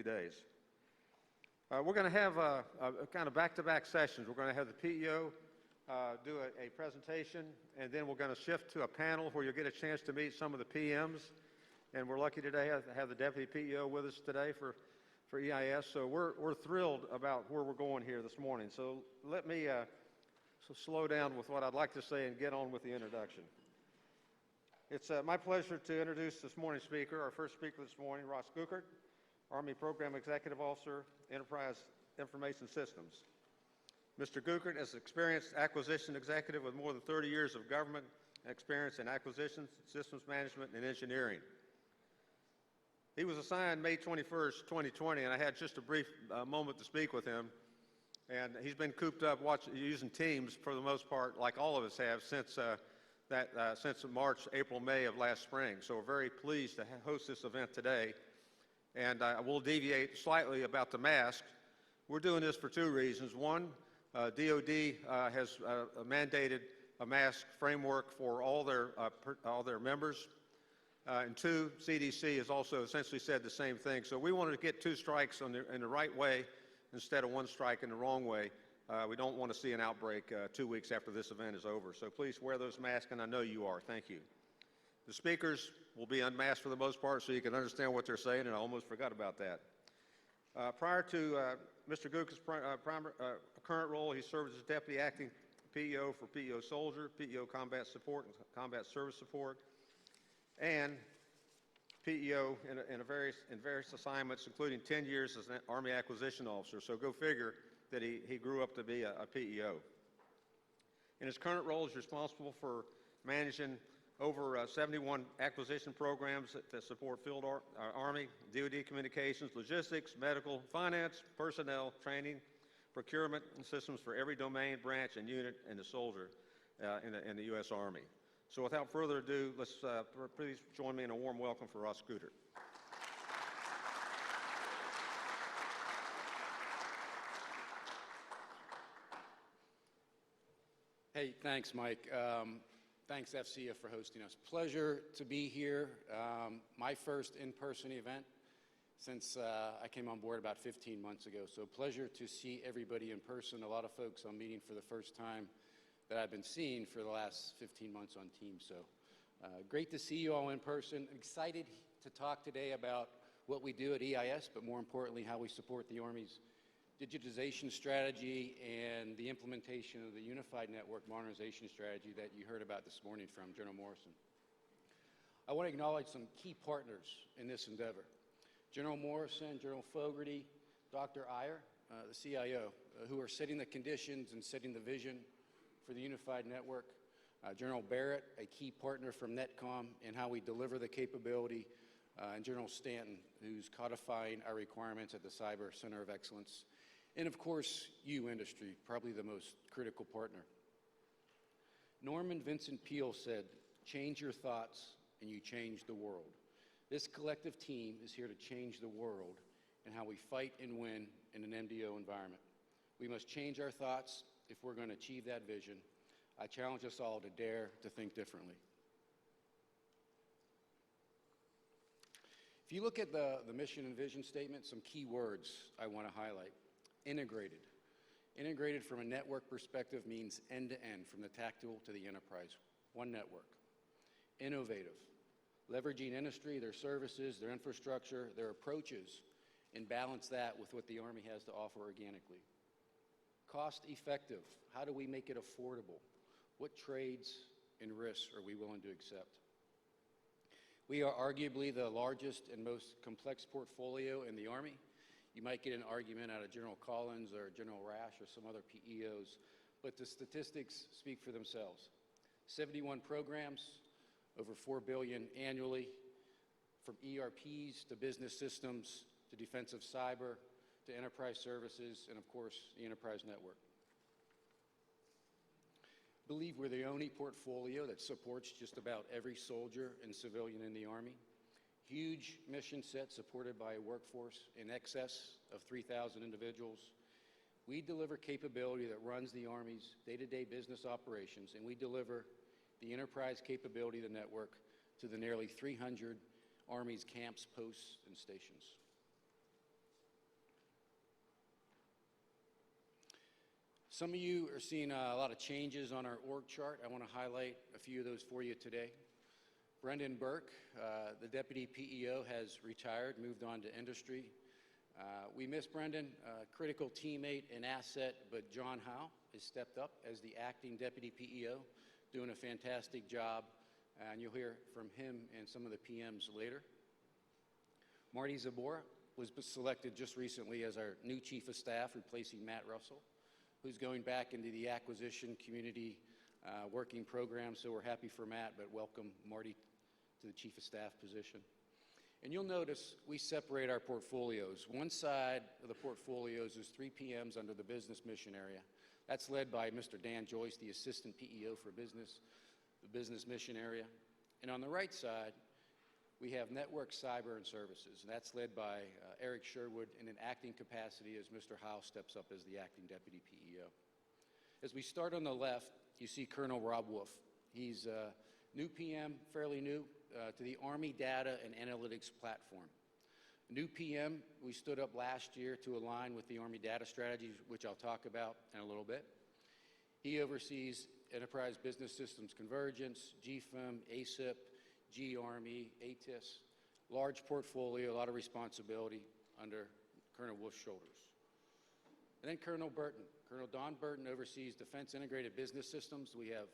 days. We're going to have a kind of back-to-back sessions. We're going to have the PEO do a presentation, and then we're going to shift to a panel where you'll get a chance to meet some of the PMs. And we're lucky today to have the Deputy PEO with us today for EIS. So we're thrilled about where we're going here this morning. So let me slow down with what I'd like to say and get on with the introduction. It's my pleasure to introduce this morning's speaker, our first speaker this morning, Ross Guckert, Army Program Executive Officer, Enterprise Information Systems. Mr. Guckert is an experienced acquisition executive with more than 30 years of government experience in acquisitions, systems management, and engineering. He was assigned May 21st, 2020, and I had just a brief moment to speak with him. And he's been cooped up using Teams for the most part, like all of us have, since March, April, May of last spring. So we're very pleased to host this event today. And I will deviate slightly about the mask. We're doing this for two reasons. One, DoD has mandated a mask framework for all their members. And two, CDC has also essentially said the same thing. So we wanted to get two strikes in the right way instead of one strike in the wrong way. We don't want to see an outbreak 2 weeks after this event is over. So please wear those masks, and I know you are. Thank you. The speakers will be unmasked for the most part so you can understand what they're saying, and I almost forgot about that. Prior to Mr. Guckert's current role, he served as Deputy Acting PEO for PEO Soldier, PEO Combat Support, and Combat Service Support, and PEO in various assignments, including 10 years as an Army Acquisition Officer. So go figure that he grew up to be a PEO. In his current role, he's responsible for managing over 71 acquisition programs that support field Army, DoD communications, logistics, medical, finance, personnel, training, procurement, and systems for every domain, branch, and unit in the soldier in the U.S. Army. So without further ado, let's please join me in a warm welcome for Ross Guckert. Hey, thanks, Mike. Thanks, FCA, for hosting us. Pleasure to be here. My first in-person event since I came on board about 15 months ago. So pleasure to see everybody in person. A lot of folks I'm meeting for the first time that I've been seeing for the last 15 months on Teams. So great to see you all in person. Excited to talk today about what we do at EIS, but more importantly, how we support the Army's digitization strategy and the implementation of the Unified Network Modernization strategy that you heard about this morning from General Morrison. I want to acknowledge some key partners in this endeavor. General Morrison, General Fogarty, Dr. Iyer, the CIO, who are setting the conditions and setting the vision for the Unified Network. General Barrett, a key partner from NETCOM in how we deliver the capability, and General Stanton, who's codifying our requirements at the Cyber Center of Excellence. And of course, you, industry, probably the most critical partner. Norman Vincent Peale said, "Change your thoughts and you change the world." This collective team is here to change the world and how we fight and win in an MDO environment. We must change our thoughts if we're going to achieve that vision. I challenge us all to dare to think differently. If you look at the mission and vision statement, some key words I want to highlight. Integrated. Integrated from a network perspective means end-to-end, from the tactical to the enterprise. One network. Innovative. Leveraging industry, their services, their infrastructure, their approaches, and balance that with what the Army has to offer organically. Cost-effective. How do we make it affordable? What trades and risks are we willing to accept? We are arguably the largest and most complex portfolio in the Army. You might get an argument out of General Collins or General Rash or some other PEOs, but the statistics speak for themselves. 71 programs, over $4 billion annually, from ERPs to business systems to defensive cyber to enterprise services, and of course, the enterprise network. I believe we're the only portfolio that supports just about every soldier and civilian in the Army. Huge mission set supported by a workforce in excess of 3,000 individuals. We deliver capability that runs the Army's day-to-day business operations, and we deliver the enterprise capability of the network to the nearly 300 Army's camps, posts, and stations. Some of you are seeing a lot of changes on our org chart. I want to highlight a few of those for you today. Brendan Burke, the Deputy PEO, has retired, moved on to industry. We miss Brendan, a critical teammate and asset, but John Howe has stepped up as the acting Deputy PEO, doing a fantastic job, and you'll hear from him and some of the PMs later. Marty Zabora was selected just recently as our new Chief of Staff, replacing Matt Russell, who's going back into the acquisition community working program, so we're happy for Matt, but welcome Marty to the Chief of Staff position. And you'll notice we separate our portfolios. One side of the portfolios is 3 PMs under the business mission area. That's led by Mr. Dan Joyce, the Assistant PEO for Business, the business mission area. And on the right side, we have network, cyber, and services. And that's led by Eric Sherwood in an acting capacity as Mr. Howe steps up as the acting Deputy PEO. As we start on the left, you see Colonel Rob Wolf. He's a new PM, fairly new, to the Army Data and Analytics Platform. New PM, we stood up last year to align with the Army Data Strategy, which I'll talk about in a little bit. He oversees Enterprise Business Systems Convergence, GFIM, ASIP, GARMY, ATIS, large portfolio, a lot of responsibility under Colonel Wolf's shoulders. And then Colonel Burton. Colonel Don Burton oversees Defense Integrated Business Systems. We have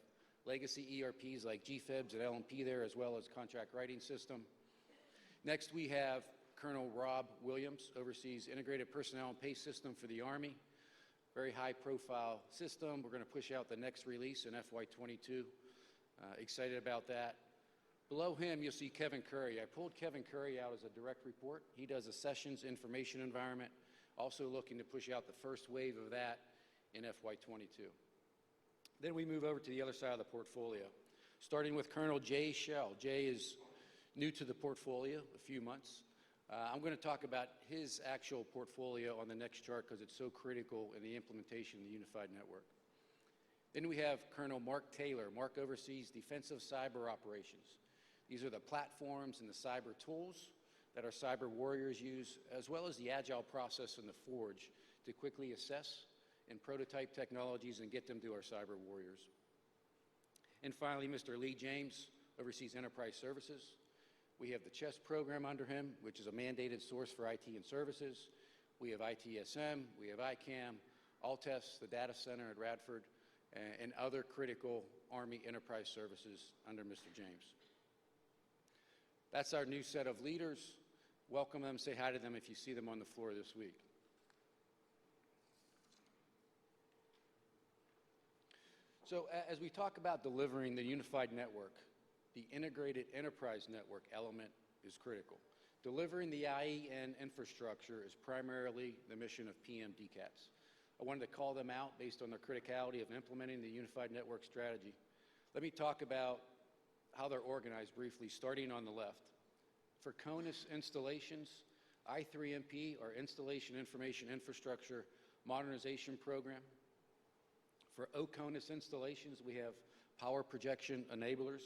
legacy ERPs like GFEBS and LMP there, as well as contract writing system. Next, we have Colonel Rob Williams, oversees Integrated Personnel and Pay System for the Army. Very high-profile system. We're going to push out the next release in FY22. Excited about that. Below him, you'll see Kevin Curry. I pulled Kevin Curry out as a direct report. He does a sessions information environment, also looking to push out the first wave of that in FY22. Then we move over to the other side of the portfolio, starting with Colonel Jay Shell. Jay is new to the portfolio, a few months. I'm going to talk about his actual portfolio on the next chart because it's so critical in the implementation of the unified network. Then we have Colonel Mark Taylor. Mark oversees defensive cyber operations. These are the platforms and the cyber tools that our cyber warriors use, as well as the agile process in the Forge to quickly assess and prototype technologies and get them to our cyber warriors. And finally, Mr. Lee James oversees enterprise services. We have the CHESS program under him, which is a mandated source for IT and services. We have ITSM, we have Icam, Altes, the data center at Radford, and other critical Army enterprise services under Mr. James. That's our new set of leaders. Welcome them, say hi to them if you see them on the floor this week. So as we talk about delivering the unified network, the integrated enterprise network element is critical. Delivering the IEN infrastructure is primarily the mission of PM DCATs. I wanted to call them out based on their criticality of implementing the unified network strategy. Let me talk about how they're organized briefly, starting on the left. For CONUS installations, I3MP, or Installation Information Infrastructure Modernization Program. For OCONUS installations, we have Power Projection Enablers.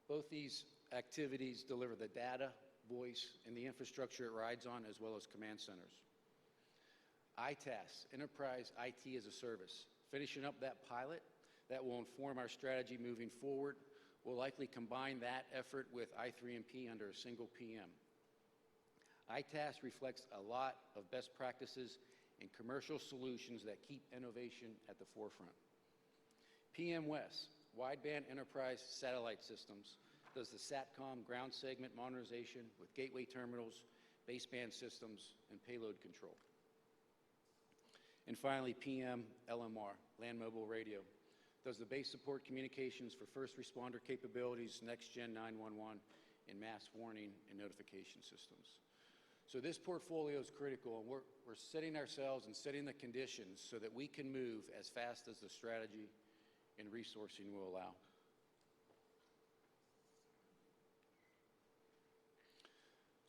Both these activities deliver the data, voice, and the infrastructure it rides on, as well as command centers. ITAS, Enterprise IT as a Service. Finishing up that pilot, that will inform our strategy moving forward. We'll likely combine that effort with I3MP under a single PM. ITAS reflects a lot of best practices and commercial solutions that keep innovation at the forefront. PM West, Wideband Enterprise Satellite Systems, does the SATCOM ground segment modernization with gateway terminals, baseband systems, and payload control. And finally, PM LMR, Land Mobile Radio, does the base support communications for first responder capabilities, next-gen 911, and mass warning and notification systems. So this portfolio is critical, and we're setting ourselves and setting the conditions so that we can move as fast as the strategy and resourcing will allow.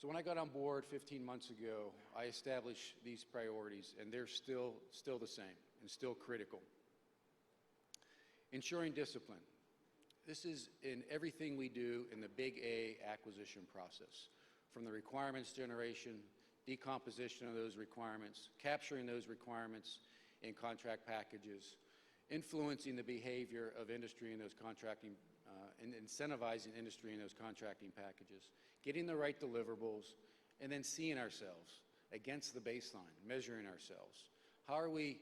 So when I got on board 15 months ago, I established these priorities, and they're still the same and still critical. Ensuring discipline. This is in everything we do in the Big A acquisition process, from the requirements generation, decomposition of those requirements, capturing those requirements, in contract packages, influencing the behavior of industry in those contracting, and incentivizing industry in those contracting packages, getting the right deliverables, and then seeing ourselves against the baseline, measuring ourselves. How are we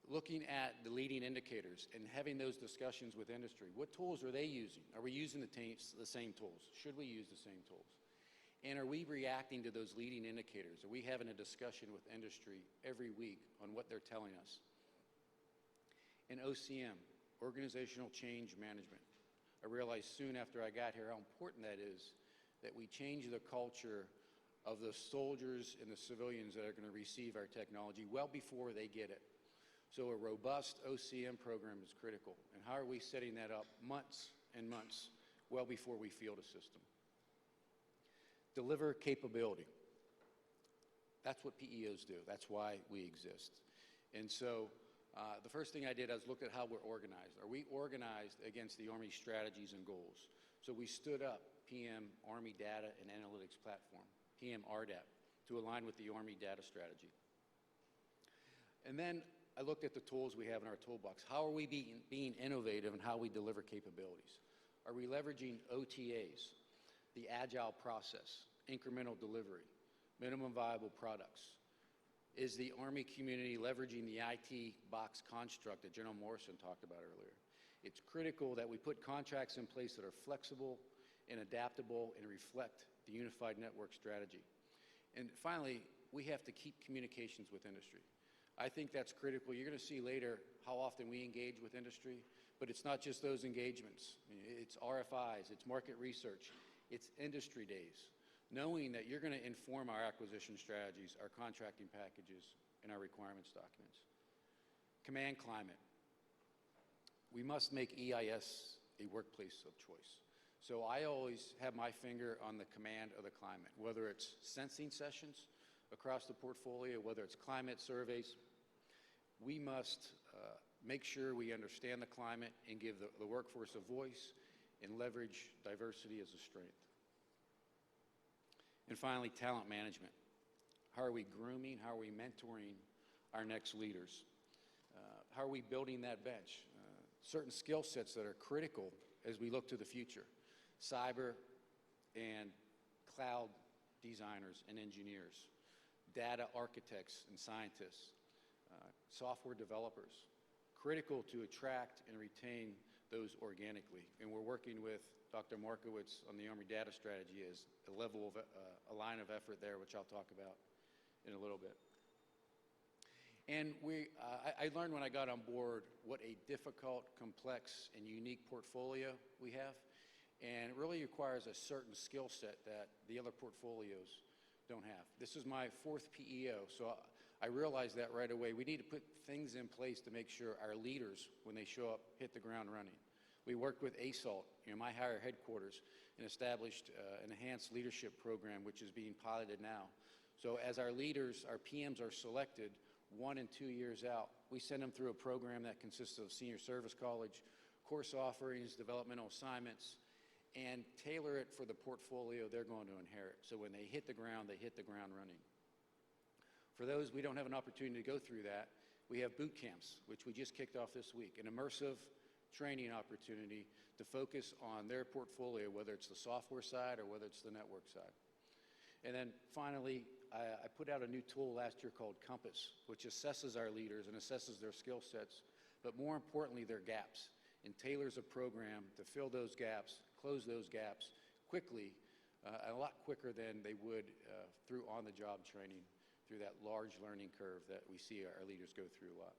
looking at the leading indicators and having those discussions with industry? What tools are they using? Are we using the same tools? Should we use the same tools? And are we reacting to those leading indicators? Are we having a discussion with industry every week on what they're telling us? And OCM, Organizational Change Management. I realized soon after I got here how important that is, that we change the culture of the soldiers and the civilians that are going to receive our technology well before they get it. So a robust OCM program is critical. And how are we setting that up months and months well before we field a system? Deliver capability. That's what PEOs do. That's why we exist. And so the first thing I did was look at how we're organized. Are we organized against the Army strategies and goals? So we stood up PM Army Data and Analytics Platform, PM RDAP, to align with the Army data strategy. And then I looked at the tools we have in our toolbox. How are we being innovative in how we deliver capabilities? Are we leveraging OTAs, the agile process, incremental delivery, minimum viable products? Is the Army community leveraging the IT box construct that General Morrison talked about earlier? It's critical that we put contracts in place that are flexible and adaptable and reflect the unified network strategy. And finally, we have to keep communications with industry. I think that's critical. You're going to see later how often we engage with industry, but it's not just those engagements. It's RFIs, it's market research, it's industry days, knowing that you're going to inform our acquisition strategies, our contracting packages, and our requirements documents. Command climate. We must make EIS a workplace of choice. So I always have my finger on the command of the climate, whether it's sensing sessions across the portfolio, whether it's climate surveys. We must make sure we understand the climate and give the workforce a voice and leverage diversity as a strength. And finally, talent management. How are we grooming? How are we mentoring our next leaders? How are we building that bench? Certain skill sets that are critical as we look to the future. Cyber and cloud designers and engineers, data architects and scientists, software developers. Critical to attract and retain those organically. And we're working with Dr. Markowitz on the Army data strategy as a level of a line of effort there, which I'll talk about in a little bit. And I learned when I got on board what a difficult, complex, and unique portfolio we have. And it really requires a certain skill set that the other portfolios don't have. This is my 4th PEO, so I realized that right away. We need to put things in place to make sure our leaders, when they show up, hit the ground running. We worked with ASALT, my higher headquarters, and established an enhanced leadership program, which is being piloted now. So as our leaders, our PMs are selected 1 and 2 years out, we send them through a program that consists of senior service college, course offerings, developmental assignments, and tailor it for the portfolio they're going to inherit. So when they hit the ground running. For those we don't have an opportunity to go through that, we have boot camps, which we just kicked off this week, an immersive training opportunity to focus on their portfolio, whether it's the software side or whether it's the network side. And then finally, I put out a new tool last year called Compass, which assesses our leaders and assesses their skill sets, but more importantly, their gaps, and tailors a program to fill those gaps, close those gaps quickly, a lot quicker than they would through on-the-job training, through that large learning curve that we see our leaders go through a lot.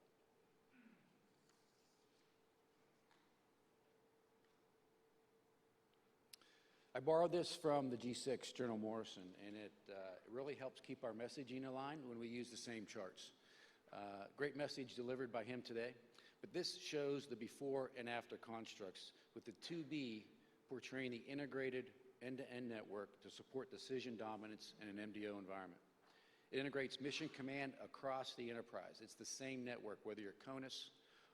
I borrowed this from the G6 General Morrison, and it really helps keep our messaging aligned when we use the same charts. Great message delivered by him today, but this shows the before and after constructs, with the 2B portraying the integrated end-to-end network to support decision dominance in an MDO environment. It integrates mission command across the enterprise. It's the same network, whether you're CONUS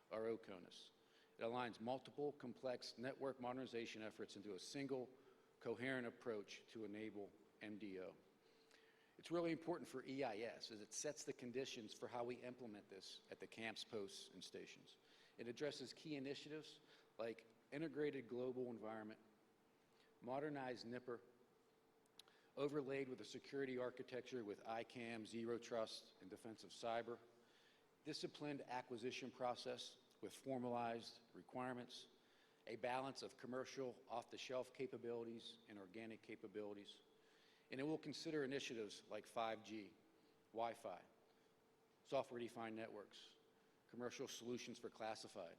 or OCONUS. It aligns multiple complex network modernization efforts into a single coherent approach to enable MDO. It's really important for EIS as it sets the conditions for how we implement this at the camps, posts, and stations. It addresses key initiatives like integrated global environment, modernized NIPR, overlaid with a security architecture with Icam, Zero Trust, and defensive cyber, disciplined acquisition process with formalized requirements, a balance of commercial off-the-shelf capabilities and organic capabilities, and it will consider initiatives like 5G, Wi-Fi, software-defined networks, commercial solutions for classified,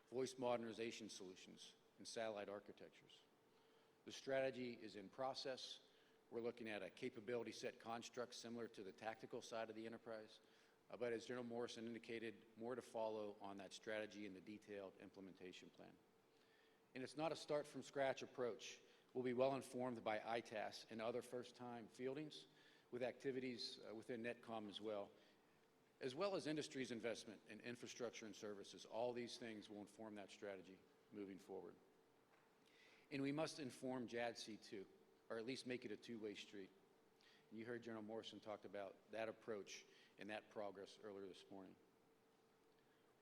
voice modernization solutions, and satellite architectures. The strategy is in process. We're looking at a capability set construct similar to the tactical side of the enterprise, but as General Morrison indicated, more to follow on that strategy in the detailed implementation plan. And it's not a start-from-scratch approach. We'll be well informed by ITAS and other first-time fieldings with activities within NetCom as well as industry's investment in infrastructure and services. All these things will inform that strategy moving forward. And we must inform JADC too, or at least make it a two-way street. You heard General Morrison talk about that approach and that progress earlier this morning.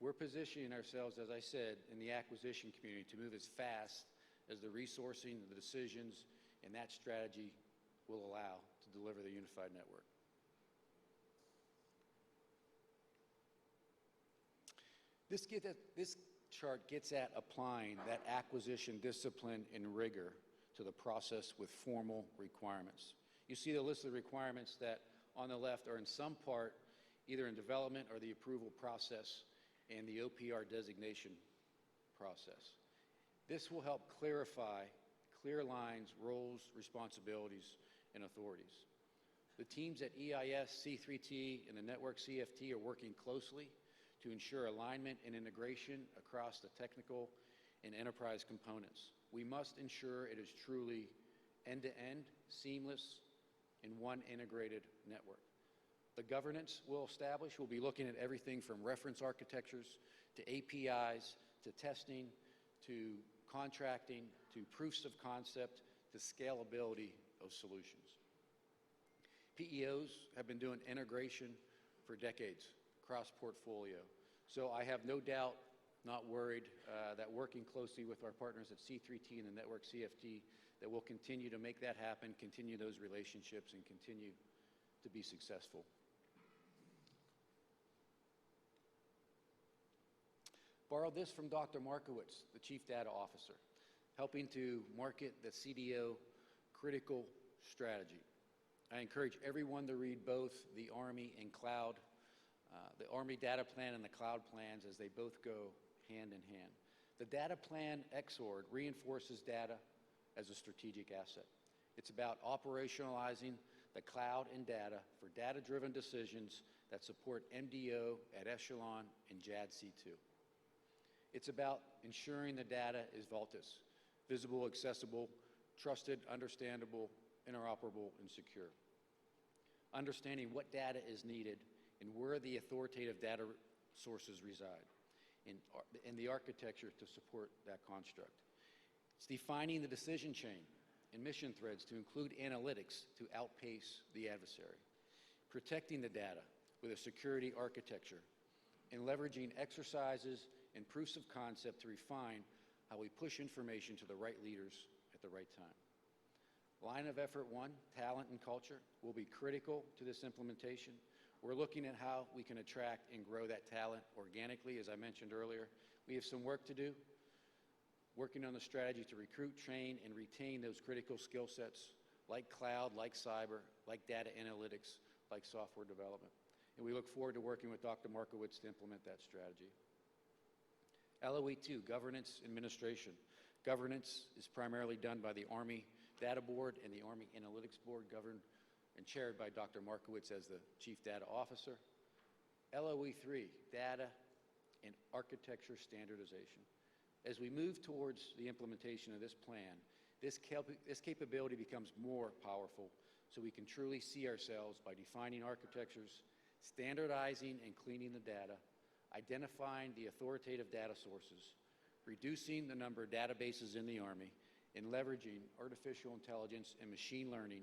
We're positioning ourselves, as I said, in the acquisition community to move as fast as the resourcing, the decisions, and that strategy will allow to deliver the unified network. This chart gets at applying that acquisition discipline and rigor to the process with formal requirements. You see the list of requirements that on the left are in some part either in development or the approval process and the OPR designation process. This will help clarify clear lines, roles, responsibilities, and authorities. The teams at EIS, C3T, and the network CFT are working closely to ensure alignment and integration across the technical and enterprise components. We must ensure it is truly end-to-end, seamless, in one integrated network. The governance we'll establish will be looking at everything from reference architectures to APIs to testing to contracting to proofs of concept to scalability of solutions. PEOs have been doing integration for decades, cross-portfolio. So I have no doubt, not worried, that working closely with our partners at C3T and the network CFT, that we'll continue to make that happen, continue those relationships, and continue to be successful. Borrowed this from Dr. Markowitz, the Chief Data Officer, helping to market the CDO critical strategy. I encourage everyone to read both the Army and Cloud, the Army data plan and the Cloud plans, as they both go hand in hand. The data plan XORG reinforces data as a strategic asset. It's about operationalizing the cloud and data for data-driven decisions that support MDO at Echelon and JADC2. It's about ensuring the data is Vaultus, visible, accessible, trusted, understandable, interoperable, and secure. Understanding what data is needed and where the authoritative data sources reside in the architecture to support that construct. It's defining the decision chain and mission threads to include analytics to outpace the adversary. Protecting the data with a security architecture and leveraging exercises and proofs of concept to refine how we push information to the right leaders at the right time. Line of effort one, talent and culture, will be critical to this implementation. We're looking at how we can attract and grow that talent organically, as I mentioned earlier. We have some work to do, working on the strategy to recruit, train, and retain those critical skill sets like cloud, like cyber, like data analytics, like software development. And we look forward to working with Dr. Markowitz to implement that strategy. LOE2, governance administration. Governance is primarily done by the Army Data Board and the Army Analytics Board, governed and chaired by Dr. Markowitz as the Chief Data Officer. LOE3, data and architecture standardization. As we move towards the implementation of this plan, this capability becomes more powerful so we can truly see ourselves by defining architectures, standardizing and cleaning the data, identifying the authoritative data sources, reducing the number of databases in the Army, and leveraging artificial intelligence and machine learning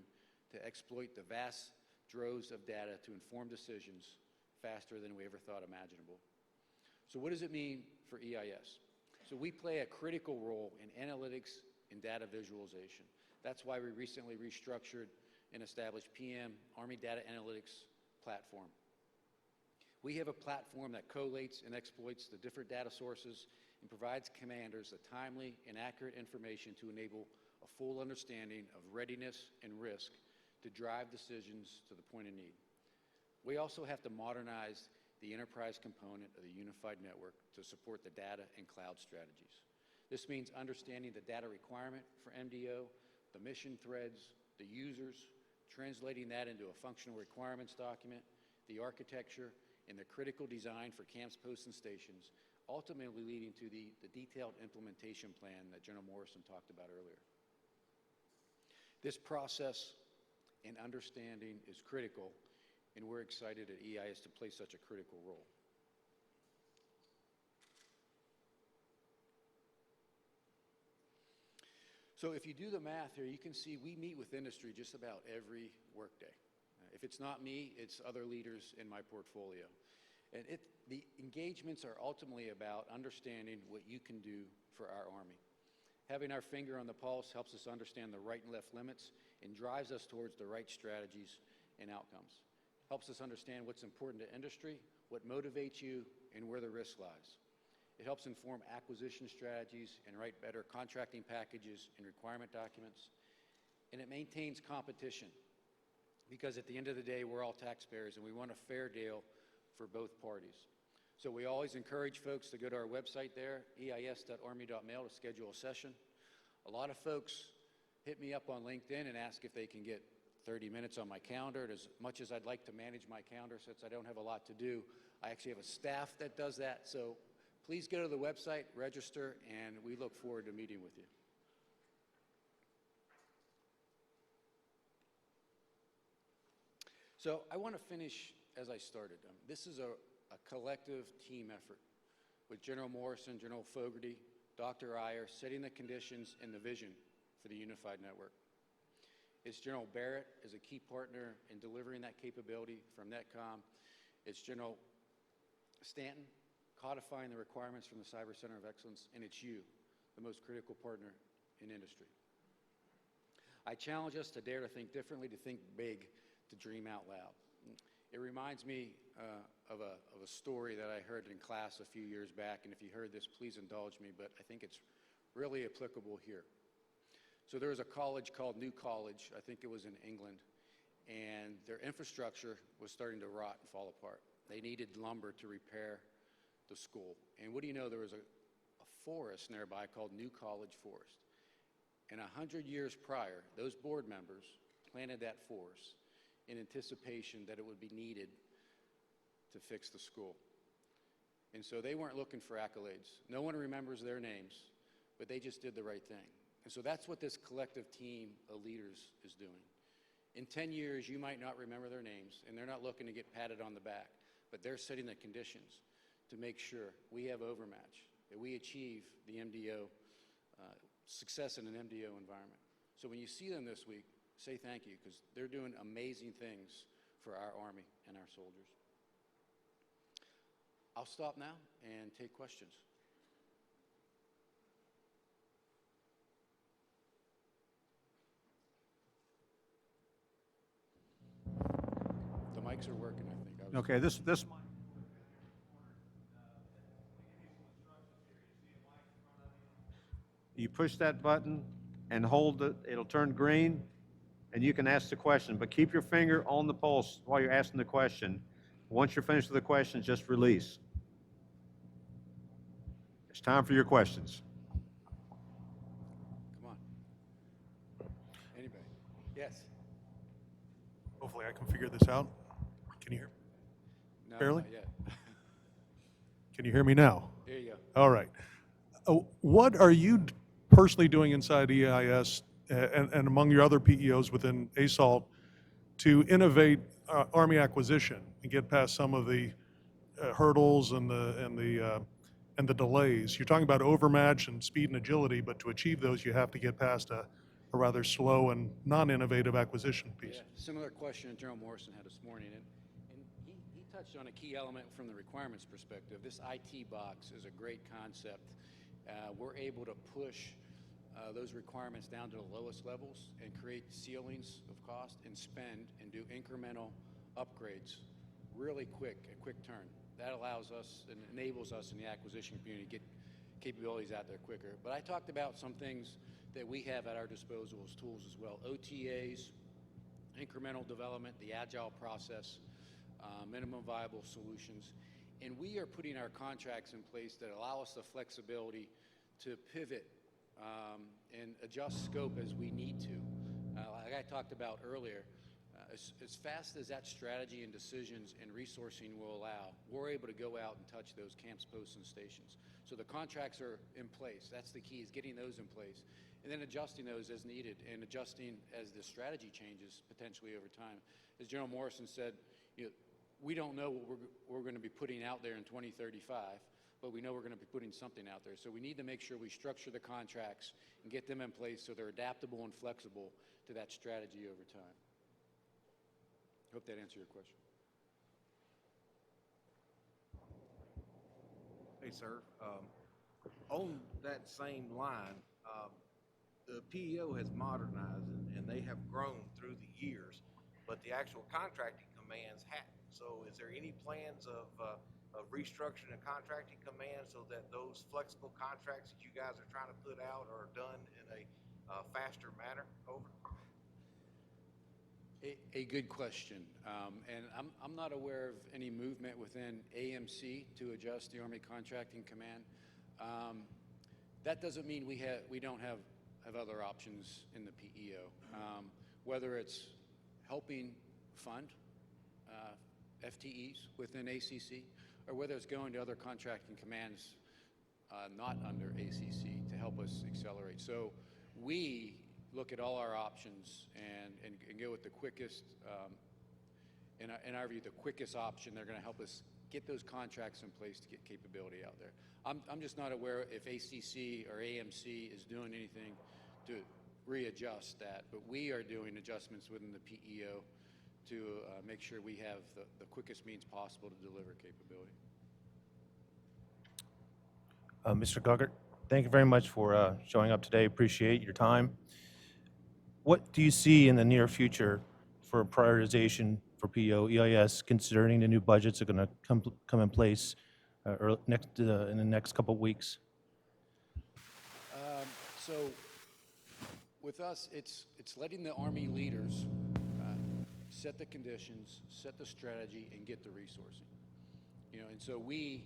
to exploit the vast droves of data to inform decisions faster than we ever thought imaginable. So what does it mean for EIS? So we play a critical role in analytics and data visualization. That's why we recently restructured and established PM, Army Data Analytics Platform. We have a platform that collates and exploits the different data sources and provides commanders the timely and accurate information to enable a full understanding of readiness and risk to drive decisions to the point of need. We also have to modernize the enterprise component of the unified network to support the data and cloud strategies. This means understanding the data requirement for MDO, the mission threads, the users, translating that into a functional requirements document, the architecture, and the critical design for camps, posts, and stations, ultimately leading to the detailed implementation plan that General Morrison talked about earlier. This process and understanding is critical, and we're excited at EIS to play such a critical role. So if you do the math here, you can see we meet with industry just about every workday. If it's not me, it's other leaders in my portfolio. And the engagements are ultimately about understanding what you can do for our Army. Having our finger on the pulse helps us understand the right and left limits and drives us towards the right strategies and outcomes. Helps us understand what's important to industry, what motivates you, and where the risk lies. It helps inform acquisition strategies and write better contracting packages and requirement documents. And it maintains competition, because at the end of the day, we're all taxpayers and we want a fair deal for both parties. So we always encourage folks to go to our website there, eis.army.mil, to schedule a session. A lot of folks hit me up on LinkedIn and ask if they can get 30 minutes on my calendar. As much as I'd like to manage my calendar, since I don't have a lot to do, I actually have a staff that does that. So please go to the website, register, and we look forward to meeting with you. So I want to finish as I started. This is a collective team effort with General Morrison, General Fogarty, Dr. Iyer, setting the conditions and the vision for the unified network. It's General Barrett as a key partner in delivering that capability from NetCom. It's General Stanton codifying the requirements from the Cyber Center of Excellence, and it's you, the most critical partner in industry. I challenge us to dare to think differently, to think big, to dream out loud. It reminds me of a story that I heard in class a few years back, and if you heard this, please indulge me, but I think it's really applicable here. So there was a college called New College, I think it was in England, and their infrastructure was starting to rot and fall apart. They needed lumber to repair the school. And what do you know, there was a forest nearby called New College Forest. And 100 years prior, those board members planted that forest in anticipation that it would be needed to fix the school. And so they weren't looking for accolades. No one remembers their names, but they just did the right thing. And so that's what this collective team of leaders is doing. In 10 years, you might not remember their names, and they're not looking to get patted on the back, but they're setting the conditions to make sure we have overmatch, that we achieve the MDO, success in an MDO environment. So when you see them this week, say thank you, because they're doing amazing things for our Army and our soldiers. I'll stop now and take questions. The mics are working, I think. Okay, this you push that button and hold it, it'll turn green, and you can ask the question, but keep your finger on the pulse while you're asking the question. Once you're finished with the question, just release. It's time for your questions. Come on. Anybody? Yes? Hopefully I can figure this out. Can you hear? No, Barely? not yet. Can you hear me now? There you go. All right. What are you personally doing inside EIS and among your other PEOs within ASALT to innovate Army acquisition and get past some of the hurdles and the delays? You're talking about overmatch and speed and agility, but to achieve those, you have to get past a a rather slow and non-innovative acquisition piece. Yeah, similar question that General Morrison had this morning, and he touched on a key element from the requirements perspective. This IT box is a great concept. We're able to push those requirements down to the lowest levels and create ceilings of cost and spend and do incremental upgrades really quick, a quick turn. That allows us and enables us in the acquisition community to get capabilities out there quicker. But I talked about some things that we have at our disposal as tools as well. OTAs, incremental development, the agile process, minimum viable solutions. And we are putting our contracts in place that allow us the flexibility to pivot and adjust scope as we need to. Like I talked about earlier, as fast as that strategy and decisions and resourcing will allow, we're able to go out and touch those camps, posts, and stations. So the contracts are in place. That's the key, is getting those in place. And then adjusting those as needed and adjusting as the strategy changes potentially over time. As General Morrison said, we don't know what we're going to be putting out there in 2035, but we know we're going to be putting something out there. So we need to make sure we structure the contracts and get them in place so they're adaptable and flexible to that strategy over time. Hope that answered your question. Hey, sir. On that same line, the PEO has modernized and they have grown through the years, but the actual contracting commands haven't. So is there any plans of restructuring the contracting command so that those flexible contracts that you guys are trying to put out are done in a faster manner? Over. A good question, and I'm not aware of any movement within AMC to adjust the Army Contracting Command. That doesn't mean we don't have other options in the PEO, whether it's helping fund FTEs within ACC, or whether it's going to other contracting commands not under ACC to help us accelerate. So we look at all our options and go with the quickest, in our view, the quickest option. They're going to help us get those contracts in place to get capability out there. I'm just not aware if ACC or AMC is doing anything to readjust that, but we are doing adjustments within the PEO to make sure we have the quickest means possible to deliver capability. Mr. Guggert, thank you very much for showing up today. Appreciate your time. What do you see in the near future for prioritization for PEO EIS, considering the new budgets are going to come in place in the next couple of weeks? So with us, it's letting the Army leaders set the conditions, set the strategy, and get the resourcing. And so we,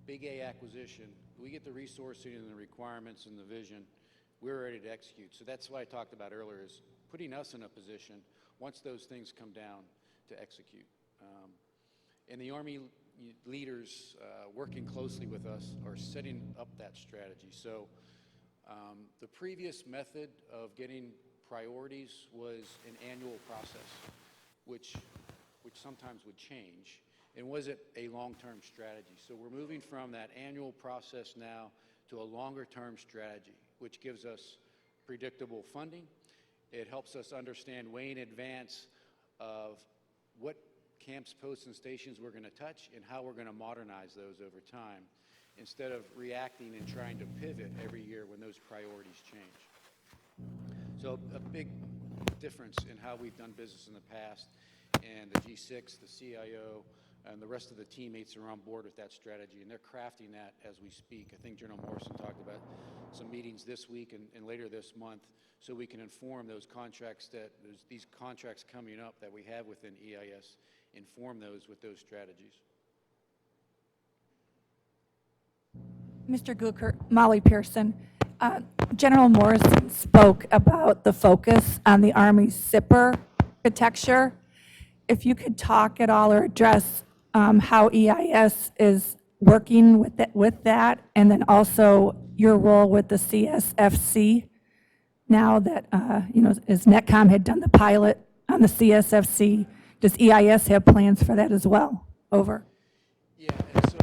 Big A acquisition, we get the resourcing and the requirements and the vision. We're ready to execute. So that's what I talked about earlier, is putting us in a position, once those things come down, to execute. And the Army leaders working closely with us are setting up that strategy. So the previous method of getting priorities was an annual process, which sometimes would change, and wasn't a long-term strategy. So we're moving from that annual process now to a longer-term strategy, which gives us predictable funding. It helps us understand way in advance of what camps, posts, and stations we're going to touch and how we're going to modernize those over time, instead of reacting and trying to pivot every year when those priorities change. So a big difference in how we've done business in the past, and the G6, the CIO, and the rest of the teammates are on board with that strategy, and they're crafting that as we speak. I think General Morrison talked about some meetings this week and later this month, so we can inform those contracts these contracts coming up that we have within EIS, inform those with those strategies. Mr. Guggert, Molly Pearson. General Morrison spoke about the focus on the Army's SIPR architecture. If you could talk at all or address how EIS is working with that, and then also your role with the CSFC, now that, as NetCom had done the pilot on the CSFC, does EIS have plans for that as well? Over. Yeah, and so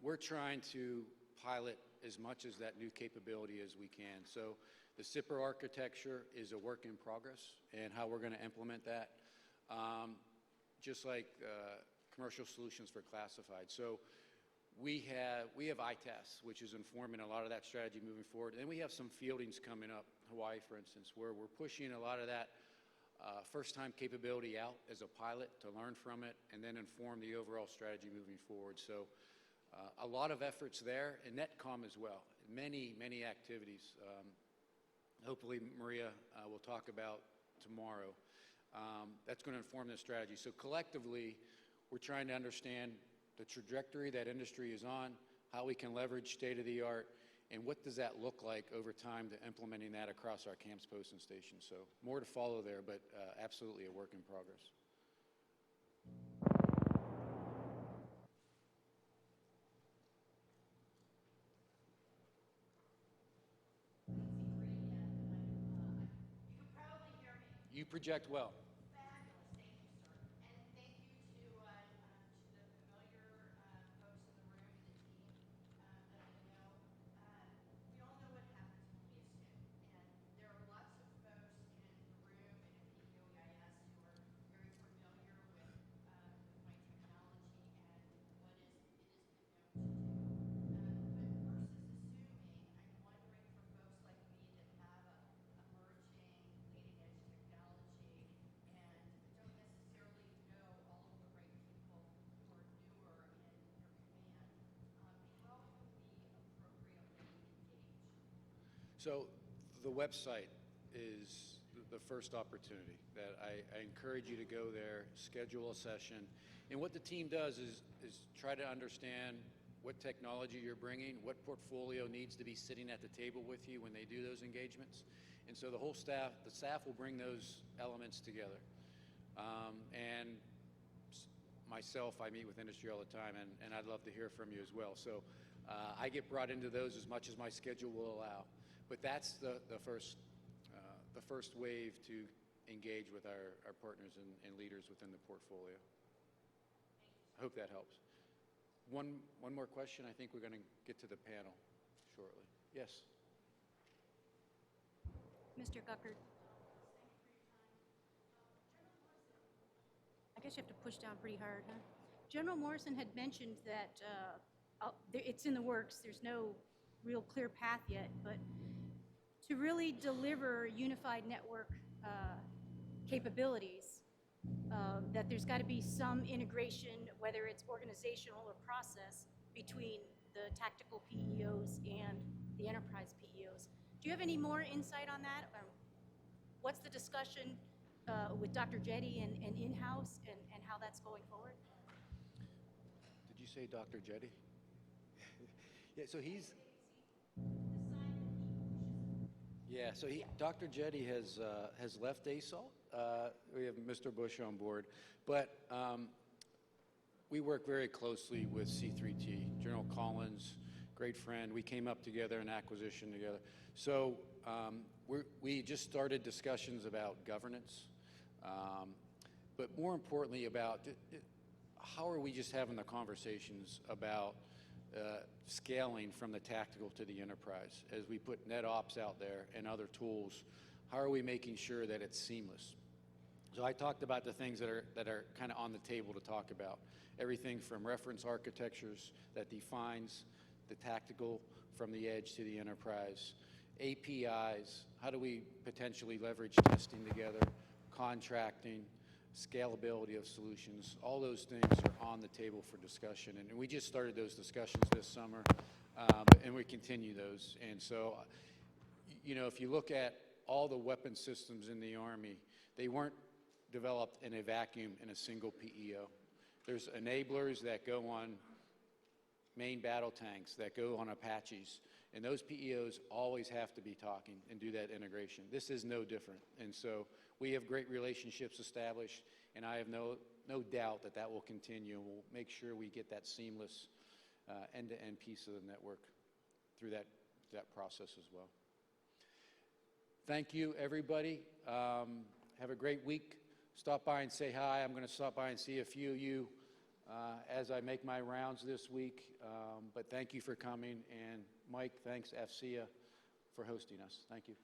we're trying to pilot as much as that new capability as we can. So The SIPR architecture is a work in progress and how we're going to implement that, just like commercial solutions for classified. So we have ITAS, which is informing a lot of that strategy moving forward. And we have some fieldings coming up, Hawaii, for instance, where we're pushing a lot of that first-time capability out as a pilot to learn from it and then inform the overall strategy moving forward. So a lot of efforts there, and NetCom as well. Many, many activities. Hopefully Maria will talk about tomorrow. That's going to inform the strategy. So collectively, we're trying to understand the trajectory that industry is on, how we can leverage state-of-the-art, and what does that look like over time to implementing that across our camps, posts, and stations. So more to follow there, but absolutely a work in progress. You project well. Fabulous, thank you, sir. And thank you to the familiar folks in the room and the team that I know. We all know what happens when we assume. And there are lots of folks in the room and at PEO EIS who are very familiar with my technology and what it has been known to do. But versus assuming, I'm wondering for folks like me that have a emerging leading edge technology and don't necessarily know all of the right people who are newer in your command, how can we appropriately engage? So the website is the first opportunity that I encourage you to go there, schedule a session. And what the team does is try to understand what technology you're bringing, what portfolio needs to be sitting at the table with you when they do those engagements. And so the staff will bring those elements together. And myself, I meet with industry all the time, and I'd love to hear from you as well. So I get brought into those as much as my schedule will allow. But that's the first wave to engage with our partners and leaders within the portfolio. I hope that helps. One more question. I think we're going to get to the panel shortly. Yes. Mr. Guckert. I guess you have to push down pretty hard, huh? General Morrison had mentioned that it's in the works. There's no real clear path yet, but to really deliver unified network capabilities, that there's got to be some integration, whether it's organizational or process, between the tactical PEOs and the enterprise PEOs. Do you have any more insight on that? What's the discussion with Dr. Jetty and in-house and how that's going forward? Did you say Dr. Jetty? Yeah, so he's... Yeah, so Dr. Jetty has left ASALT. We have Mr. Bush on board, but we work very closely with C3T. General Collins, great friend. We came up together in acquisition together. So we just started discussions about governance, but more importantly about how are we just having the conversations about scaling from the tactical to the enterprise. As we put NetOps out there and other tools, how are we making sure that it's seamless? So I talked about the things that are kind of on the table to talk about. Everything from reference architectures that defines the tactical from the edge to the enterprise. APIs, how do we potentially leverage testing together, contracting, scalability of solutions, all those things are on the table for discussion. And we just started those discussions this summer, and we continue those. And so, you know, if you look at all the weapon systems in the Army, they weren't developed in a vacuum in a single PEO. There's enablers that go on main battle tanks, that go on Apaches, and those PEOs always have to be talking and do that integration. This is no different. And so we have great relationships established, and I have no doubt that that will continue, and we'll make sure we get that seamless end-to-end piece of the network through that process as well. Thank you, everybody. Have a great week. Stop by and say hi. I'm going to stop by and see a few of you as I make my rounds this week. But thank you for coming. And Mike, thanks, FCA, for hosting us. Thank you.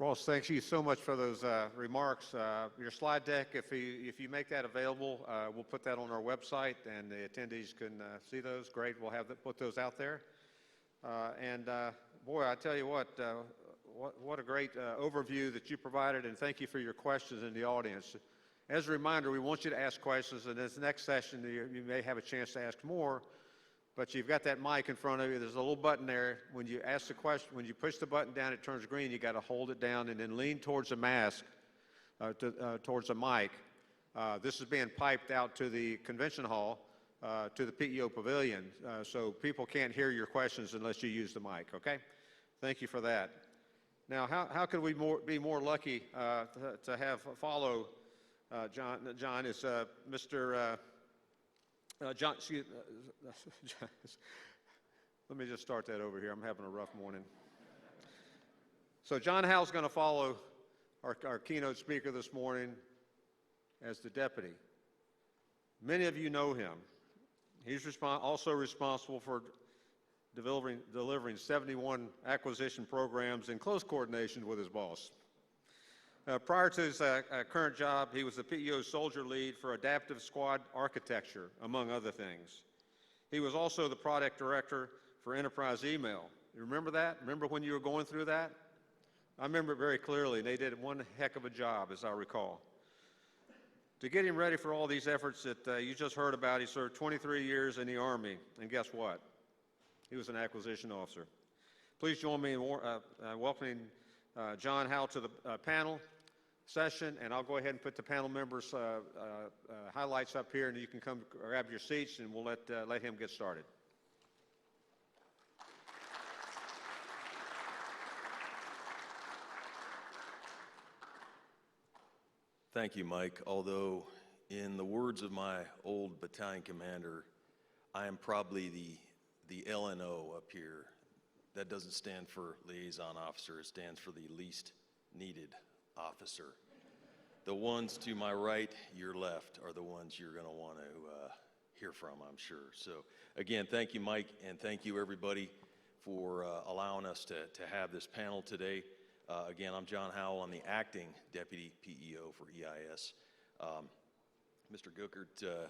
Ross, thank you so much for those remarks. Your slide deck, if you make that available, we'll put that on our website, and the attendees can see those. Great, we'll put those out there. Boy, I tell you what a great overview that you provided, and thank you for your questions in the audience. As a reminder, we want you to ask questions, and this next session you may have a chance to ask more. But you've got that mic in front of you. There's a little button there. When you ask the question, when you push the button down, it turns green. You got to hold it down and then lean towards the mask, towards the mic. This is being piped out to the convention hall, to the PEO pavilion, so people can't hear your questions unless you use the mic. Okay? Thank you for that. Now, how could we be more lucky to have follow John is Mr. John, let me just start that over here. I'm having a rough morning. So John Howell's going to follow our keynote speaker this morning as the deputy. Many of you know him. He's also responsible for delivering 71 acquisition programs in close coordination with his boss. Prior to his current job, he was the PEO soldier lead for adaptive squad architecture, among other things. He was also the product director for enterprise email. You remember that? Remember when you were going through that? I remember it very clearly, and they did one heck of a job, as I recall. To get him ready for all these efforts that you just heard about, he served 23 years in the Army, and guess what? He was an acquisition officer. Please join me in welcoming John Howell to the panel session, and I'll go ahead and put the panel members' highlights up here, and you can come grab your seats, and we'll let him get started. Thank you, Mike. Although, in the words of my old battalion commander, I am probably the LNO up here. That doesn't stand for liaison officer. It stands for the least needed officer. The ones to my right, your left, are the ones you're going to want to hear from, I'm sure. So, again, thank you, Mike, and thank you, everybody, for allowing us to have this panel today. Again, I'm John Howell. I'm the acting deputy PEO for EIS. Mr. Gookert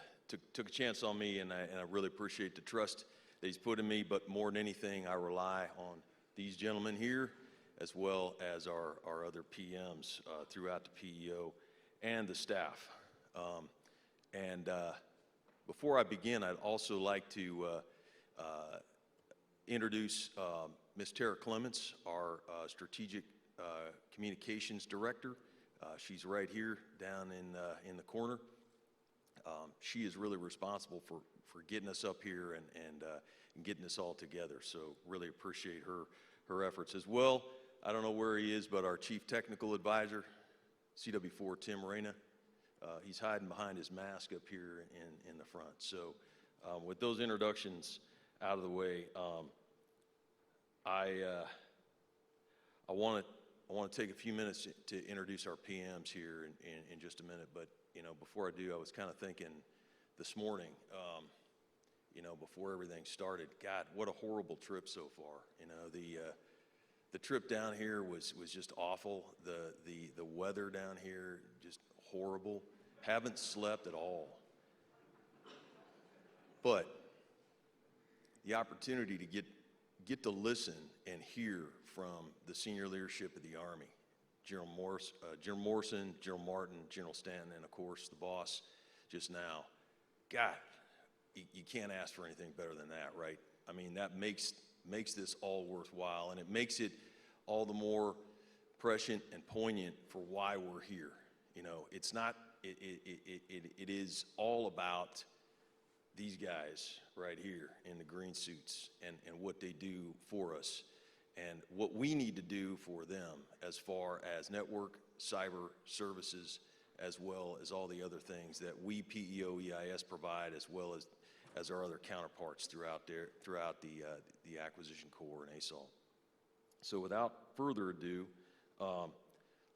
took a chance on me, and I really appreciate the trust that he's put in me, but more than anything, I rely on these gentlemen here, as well as our other PMs throughout the PEO and the staff. Before I begin, I'd also like to introduce Ms. Tara Clements, our strategic communications director. She's right here down in the corner. She is really responsible for getting us up here and getting us all together. So really appreciate her efforts as well. I don't know where he is, but our chief technical advisor, CW4 Tim Reyna, he's hiding behind his mask up here in the front. So with those introductions out of the way, I want to take a few minutes to introduce our PMs here in just a minute. But before I do, I was kind of thinking this morning, before everything started, God, what a horrible trip so far. The trip down here was just awful. The weather down here, just horrible. Haven't slept at all. But the opportunity to get to listen and hear from the senior leadership of the Army, General Morrison, General Martin, General Stanton, and of course the boss just now. God, you can't ask for anything better than that, right? I mean, that makes this all worthwhile, and it makes it all the more prescient and poignant for why we're here. It's not. It is all about these guys right here in the green suits and what they do for us and what we need to do for them as far as network, cyber services, as well as all the other things that we PEO EIS provide, as well as our other counterparts throughout the acquisition corps and ASALT. So without further ado,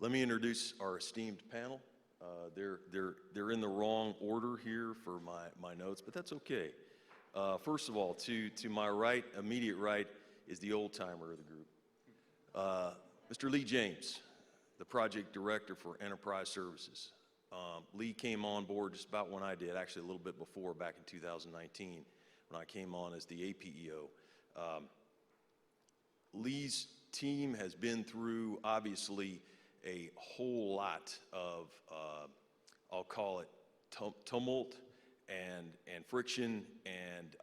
let me introduce our esteemed panel. They're in the wrong order here for my notes, but that's okay. First of all, to my right, immediate right, is the old timer of the group, Mr. Lee James. the project director for enterprise services. Lee came on board just about when I did, actually a little bit before, back in 2019, when I came on as the APEO. Lee's team has been through, obviously, a whole lot of, I'll call it tumult and friction and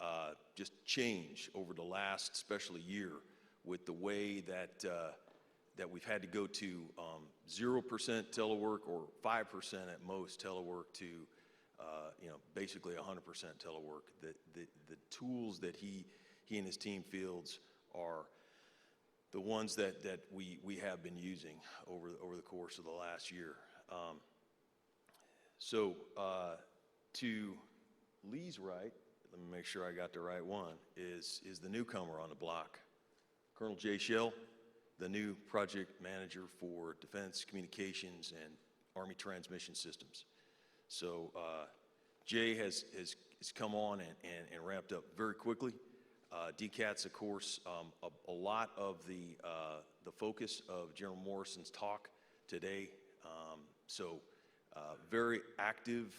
just change over the last, especially year, with the way that that we've had to go to 0% telework or 5% at most telework to, basically 100% telework. The tools that he and his team fields are the ones that we have been using over the course of the last year. So to Lee's right, let me make sure I got the right one, is the newcomer on the block, Colonel Jay Shell, the new project manager for Defense Communications and Army Transmission Systems. So Jay has come on and ramped up very quickly. DCAT's, of course, a lot of the focus of General Morrison's talk today. So very active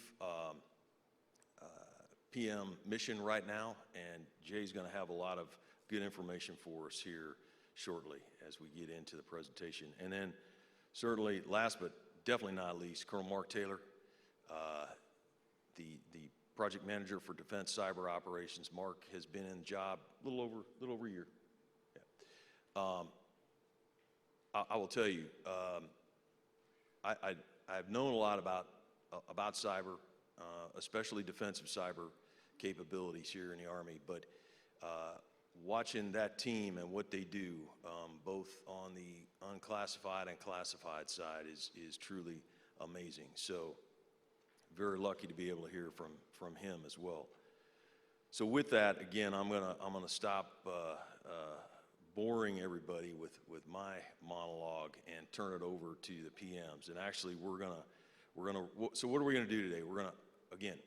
PM mission right now, and Jay's going to have a lot of good information for us here shortly as we get into the presentation. And then certainly, last but definitely not least, Colonel Mark Taylor, the project manager for Defense Cyber Operations. Mark has been in the job a little over a year. Yeah. I will tell you, I've known a lot about cyber, especially defensive cyber capabilities here in the Army, but watching that team and what they do, both on the unclassified and classified side, is truly amazing. So very lucky to be able to hear from him as well. So with that, again, I'm gonna stop boring everybody with my monologue and turn it over to the PMs. And actually, so what are we gonna do today? We're gonna, again,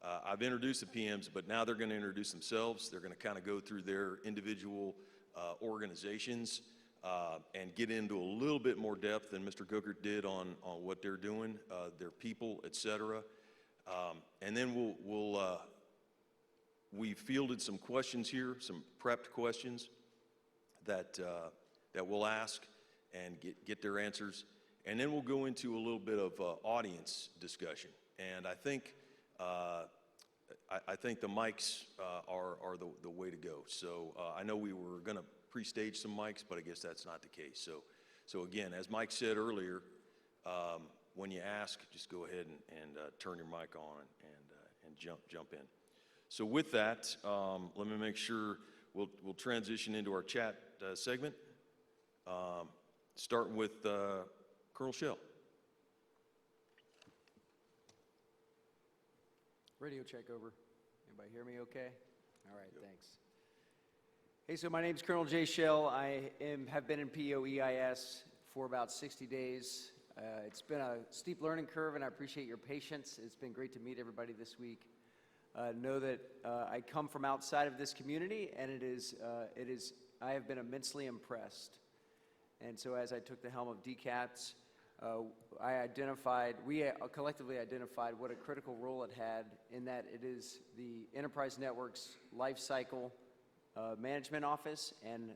I've introduced the PMs, but now they're gonna introduce themselves. They're gonna kind of go through their individual organizations and get into a little bit more depth than Mr. Gookert did on what they're doing, their people, et cetera. And then we fielded some questions here, some prepped questions that we'll ask and get their answers. And then we'll go into a little bit of audience discussion. And I think the mics are the way to go. So I know we were going to pre-stage some mics, but I guess that's not the case. So again, as Mike said earlier, when you ask, just go ahead and turn your mic on and jump in. So with that, let me make sure we'll transition into our chat segment, starting with Colonel Shell. Radio check over. Anybody hear me okay? All right, thanks. Hey, so my name's Colonel Jay Shell. I have been in PEO EIS for about 60 days. It's been a steep learning curve, and I appreciate your patience. It's been great to meet everybody this week. Know that I come from outside of this community, and I have been immensely impressed. And so as I took the helm of DCATS, we collectively identified what a critical role it had in that it is the Enterprise Network's life cycle management office and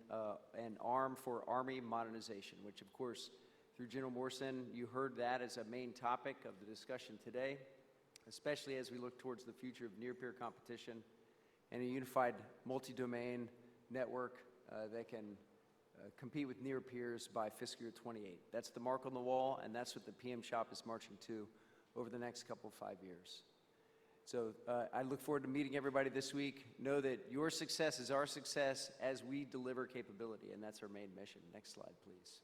an arm for Army modernization, which of course, through General Morrison, you heard that as a main topic of the discussion today, especially as we look towards the future of near-peer competition and a unified multi-domain network that can compete with near peers by fiscal year 28. That's the mark on the wall, and that's what the PM shop is marching to over the next couple of 5 years. So I look forward to meeting everybody this week. Know that your success is our success as we deliver capability, and that's our main mission. Next slide, please.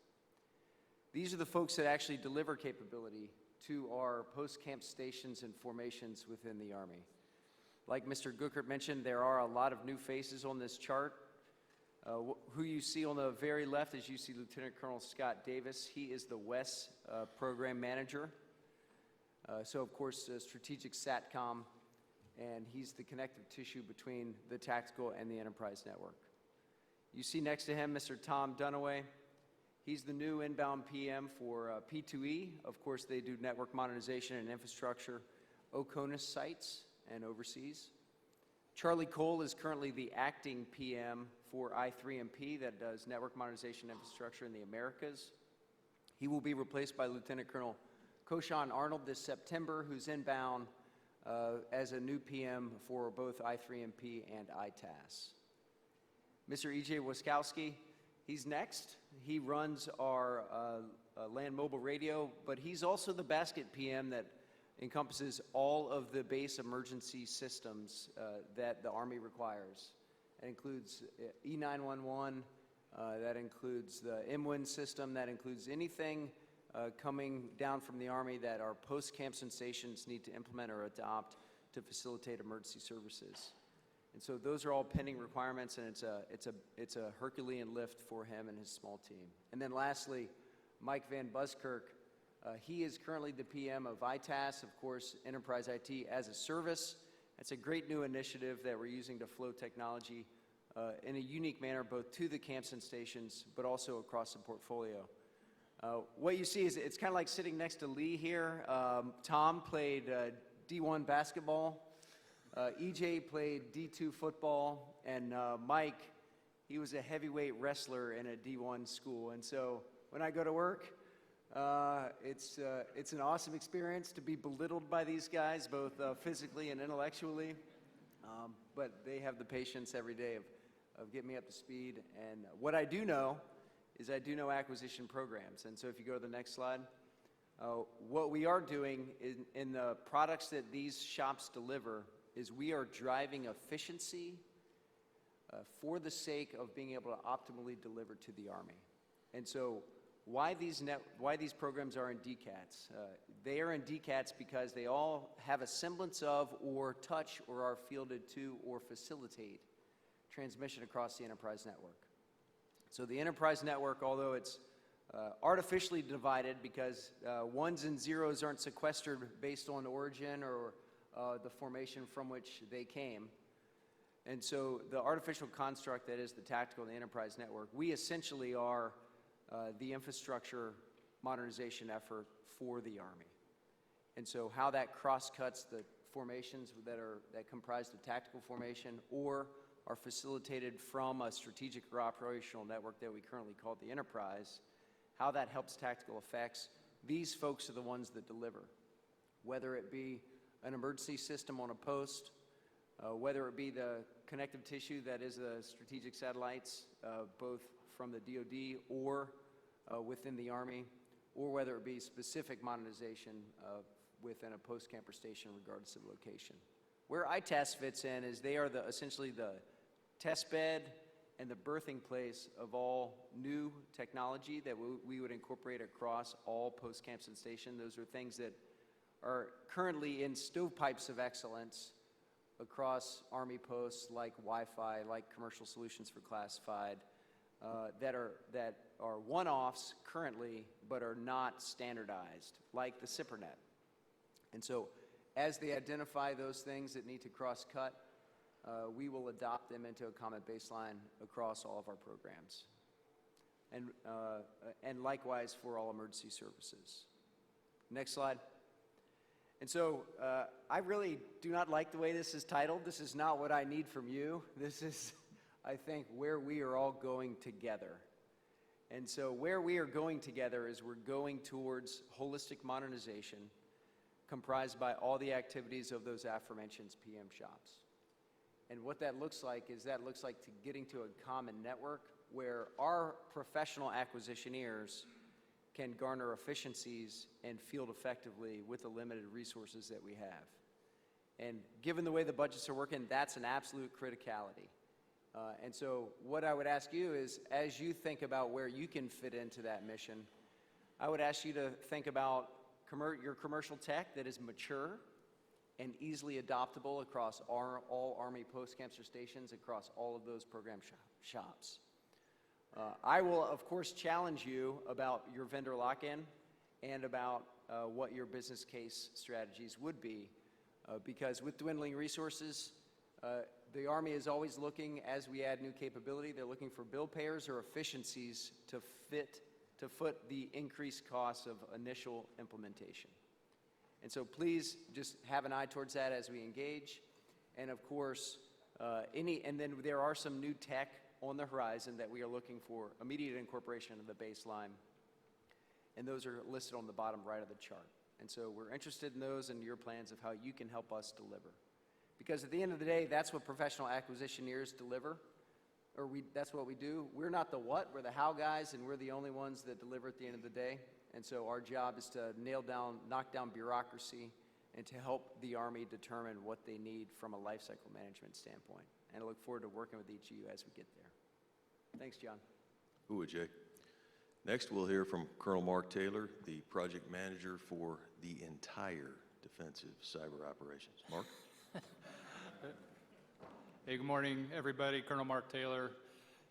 These are the folks that actually deliver capability to our post-camp stations and formations within the Army. Like Mr. Gookert mentioned, there are a lot of new faces on this chart. Who you see on the very left is you see Lieutenant Colonel Scott Davis. He is the WES program manager. So of course, strategic SATCOM, and he's the connective tissue between the tactical and the enterprise network. You see next to him Mr. Tom Dunaway. He's the new inbound PM for P2E. Of course, they do network modernization and infrastructure, OCONUS sites and overseas. Charlie Cole is currently the acting PM for I3MP that does network modernization infrastructure in the Americas. He will be replaced by Lieutenant Colonel Koshan Arnold this September, who's inbound as a new PM for both I3MP and ITAS. Mr. E.J. Waskowski, he's next. He runs our land mobile radio, but he's also the basket PM that encompasses all of the base emergency systems that the Army requires. That includes E911, that includes the MWIN system, that includes anything coming down from the Army that our post-camp stations need to implement or adopt to facilitate emergency services. And so those are all pending requirements, and it's a Herculean lift for him and his small team. And then lastly, Mike Van Buskirk. He is currently the PM of ITAS, of course, Enterprise IT as a Service. It's a great new initiative that we're using to flow technology in a unique manner, both to the camps and stations, but also across the portfolio. What you see is it's kind of like sitting next to Lee here. Tom played D1 basketball. EJ played D2 football, and Mike, he was a heavyweight wrestler in a D1 school. And so when I go to work, it's an awesome experience to be belittled by these guys, both physically and intellectually. But they have the patience every day of getting me up to speed. And what I do know is I do know acquisition programs. And so if you go to the next slide, what we are doing in the products that these shops deliver is we are driving efficiency for the sake of being able to optimally deliver to the Army. And so why these programs are in DCATs? They are in DCATs because they all have a semblance of or touch or are fielded to or facilitate transmission across the enterprise network. So the enterprise network, although it's artificially divided because ones and zeros aren't sequestered based on origin or the formation from which they came. And so the artificial construct that is the tactical and the enterprise network, we essentially are the infrastructure modernization effort for the Army. And so how that cross-cuts the formations that comprise the tactical formation or are facilitated from a strategic or operational network that we currently call the enterprise, how that helps tactical effects, these folks are the ones that deliver. Whether it be an emergency system on a post, whether it be the connective tissue that is the strategic satellites, both from the DoD or within the Army, or whether it be specific modernization within a post-camper station regardless of location. Where ITAS fits in is they are essentially the test bed and the birthing place of all new technology that we would incorporate across all post-camps and stations. Those are things that are currently in stovepipes of excellence across Army posts like Wi-Fi, like commercial solutions for classified, that are one-offs currently, but are not standardized, like the SIPRNet. And so as they identify those things that need to cross-cut, we will adopt them into a common baseline across all of our programs. And likewise for all emergency services. Next slide. And so I really do not like the way this is titled. This is not what I need from you. This is, I think, where we are all going together. And so where we are going together is we're going towards holistic modernization comprised by all the activities of those aforementioned PM shops. And what that looks like is to getting to a common network where our professional acquisitioneers can garner efficiencies and field effectively with the limited resources that we have. And given the way the budgets are working, that's an absolute criticality. And so what I would ask you is, as you think about where you can fit into that mission, I would ask you to think about your commercial tech that is mature and easily adoptable across all Army post-camps or stations across all of those program shops. I will, of course, challenge you about your vendor lock-in and about what your business case strategies would be, because with dwindling resources, the Army is always looking, as we add new capability, they're looking for bill payers or efficiencies to fit to foot the increased costs of initial implementation. And so please just have an eye towards that as we engage. And of course, and then there are some new tech on the horizon that we are looking for immediate incorporation of the baseline. And those are listed on the bottom right of the chart. And so we're interested in those and your plans of how you can help us deliver. Because at the end of the day, that's what professional acquisitioneers deliver, or that's what we do. We're not the what, we're the how guys, and we're the only ones that deliver at the end of the day. And so our job is to knock down bureaucracy and to help the Army determine what they need from a lifecycle management standpoint. And I look forward to working with each of you as we get there. Thanks, John. Who would, Jay? Next, we'll hear from Colonel Mark Taylor, the project manager for the entire defensive cyber operations. Mark? Hey, good morning, everybody. Colonel Mark Taylor.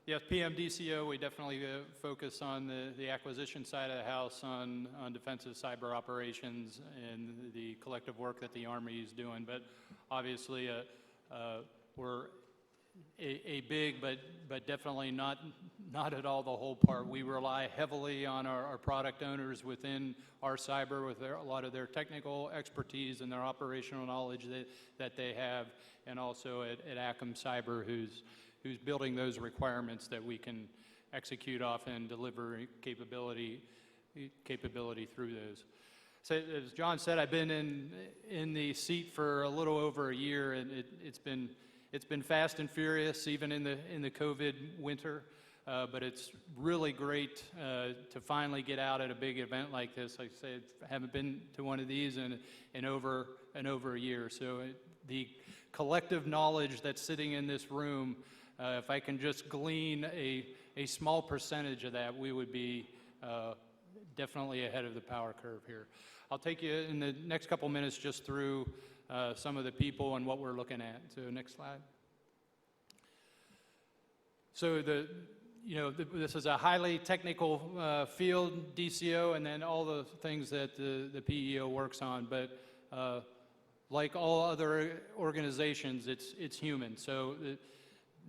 Yes, PM DCO, we definitely focus on the acquisition side of the house on defensive cyber operations and the collective work that the Army is doing. But obviously, we're a big, but definitely not at all the whole part. We rely heavily on our product owners within our cyber with a lot of their technical expertise and their operational knowledge that they have, and also at Icam Cyber, who's building those requirements that we can execute off and deliver capability through those. So as John said, I've been in the seat for a little over a year, and it's been fast and furious, even in the COVID winter. But it's really great to finally get out at a big event like this. Like I said, I haven't been to one of these in over a year. So the collective knowledge that's sitting in this room, if I can just glean a small percentage of that, we would be definitely ahead of the power curve here. I'll take you in the next couple minutes just through some of the people and what we're looking at. So next slide. So this is a highly technical field, DCO, and then all the things that the PEO works on. But like all other organizations, it's human. So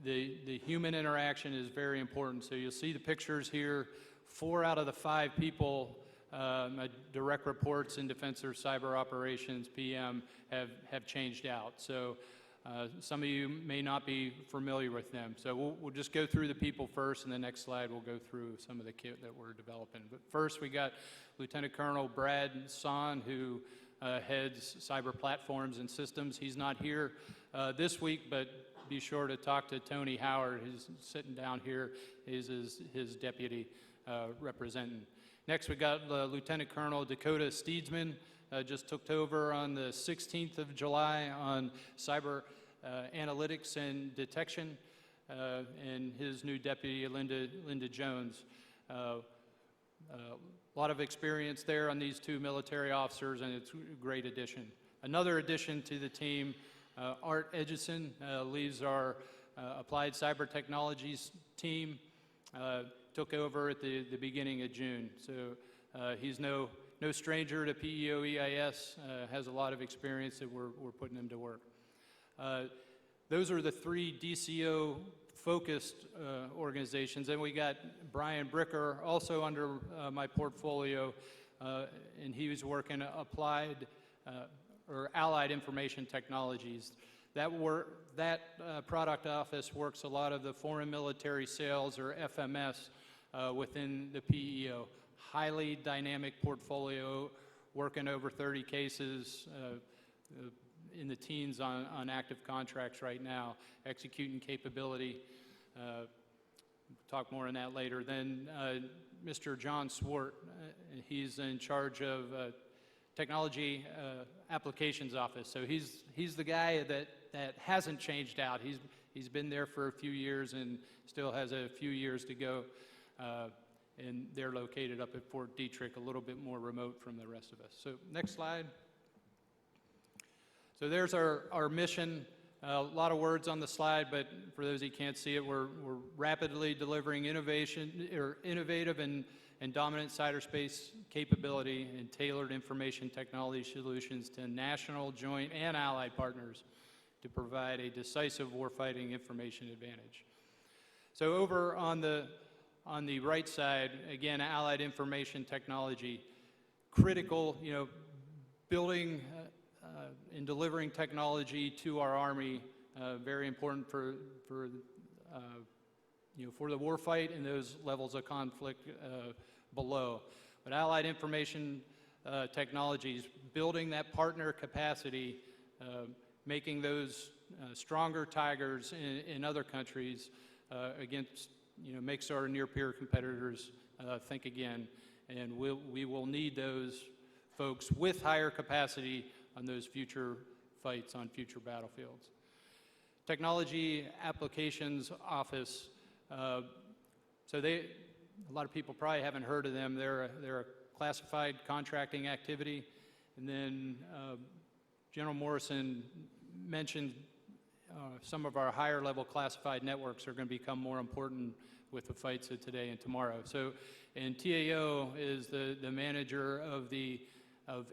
the human interaction is very important. So you'll see the pictures here. 4 out of the 5 people, my direct reports in Defense or Cyber Operations, PM, have changed out. So some of you may not be familiar with them. So we'll just go through the people first, and the next slide we'll go through some of the kit that we're developing. But first we got Lieutenant Colonel Brad Son, who heads cyber platforms and systems. He's not here this week, but be sure to talk to Tony Howard, who's sitting down here, is his deputy representing. Next we got Lieutenant Colonel Dakota Steedsman, just took over on the 16th of July on cyber analytics and detection, and his new deputy, Linda Jones. A lot of experience there on these 2 military officers, and it's a great addition. Another addition to the team, Art Edgison, leads our Applied Cyber Technologies team, took over at the beginning of June. So he's no stranger to PEO EIS, has a lot of experience that we're putting him to work. Those are the 3 DCO focused organizations. And we got Brian Bricker also under my portfolio, and he was working applied or allied information technologies. That product office works a lot of the foreign military sales, or FMS, within the PEO. Highly dynamic portfolio, working over 30 cases, in the teens on active contracts right now, executing capability. Talk more on that later. Then Mr. John Swart, he's in charge of Technology Applications Office. So he's the guy that hasn't changed out. He's been there for a few years and still has a few years to go. And they're located up at Fort Detrick, a little bit more remote from the rest of us. So next slide. So there's our mission. A lot of words on the slide, but for those who can't see it, we're rapidly delivering innovative and dominant cyberspace capability and tailored information technology solutions to national, joint, and allied partners to provide a decisive warfighting information advantage. So over on the On the right side, again, allied information technology, critical, building and delivering technology to our Army, very important for the warfight and those levels of conflict below. But allied information technologies, building that partner capacity, making those stronger tigers in other countries against, makes our near-peer competitors think again. And we will need those folks with higher capacity on those future fights on future battlefields. Technology Applications Office. So a lot of people probably haven't heard of them. They're a classified contracting activity. And then General Morrison mentioned some of our higher level classified networks are going to become more important with the fights of today and tomorrow. So, and TAO is the manager of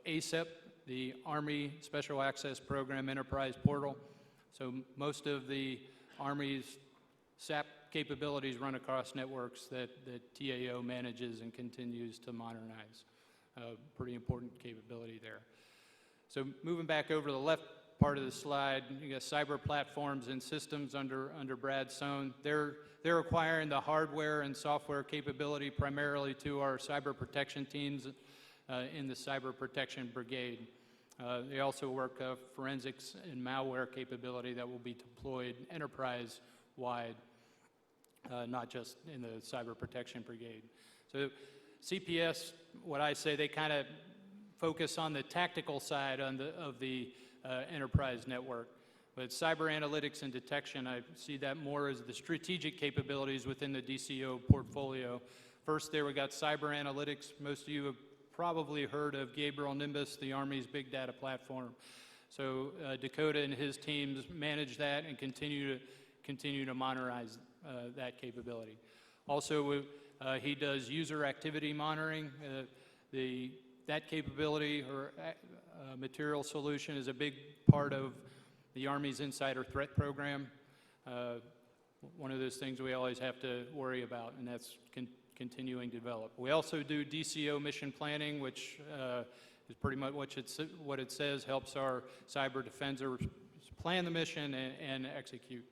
ASEP, the Army Special Access Program Enterprise Portal. So most of the Army's SAP capabilities run across networks that TAO manages and continues to modernize. Pretty important capability there. So moving back over to the left part of the slide, you got cyber platforms and systems under Brad Sohn. They're acquiring the hardware and software capability primarily to our cyber protection teams in the Cyber Protection Brigade. They also work forensics and malware capability that will be deployed enterprise-wide, not just in the Cyber Protection Brigade. So CPS, what I say, they kind of focus on the tactical side of the enterprise network. But cyber analytics and detection, I see that more as the strategic capabilities within the DCO portfolio. First there we got cyber analytics. Most of you have probably heard of Gabriel Nimbus, the Army's big data platform. So Dakota and his teams manage that and continue to modernize that capability. Also, he does user activity monitoring. That capability or material solution is a big part of the Army's insider threat program. One of those things we always have to worry about, and that's continuing to develop. We also do Dco Mission Planning, which is pretty much what it says, helps our cyber defenders plan the mission and execute.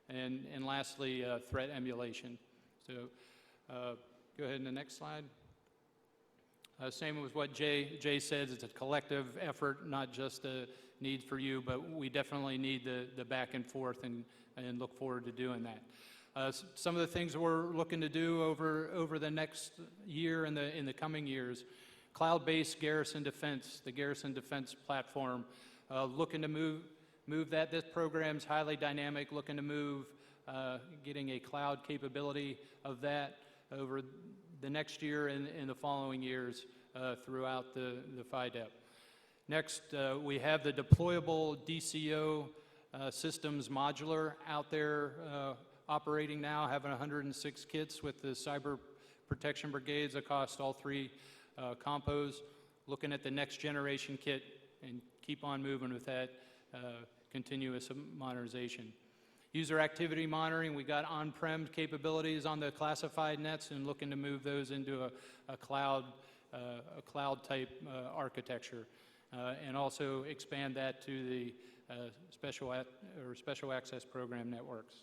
And lastly, threat emulation. So go ahead to the next slide. Same with what Jay says, it's a collective effort, not just a need for you, but we definitely need the back and forth and look forward to doing that. Some of the things we're looking to do over the next year and in the coming years, cloud-based garrison defense, the garrison defense platform, looking to move that. This program's highly dynamic, looking to move, getting a cloud capability of that over the next year and the following years throughout the FIDEP. Next, we have the deployable DCO systems modular out there operating now, having 106 kits with the cyber protection brigades across all three compos, looking at the next generation kit and keep on moving with that continuous modernization. User activity monitoring, we got on-prem capabilities on the classified nets and looking to move those into a cloud type architecture, and also expand that to the special access program networks.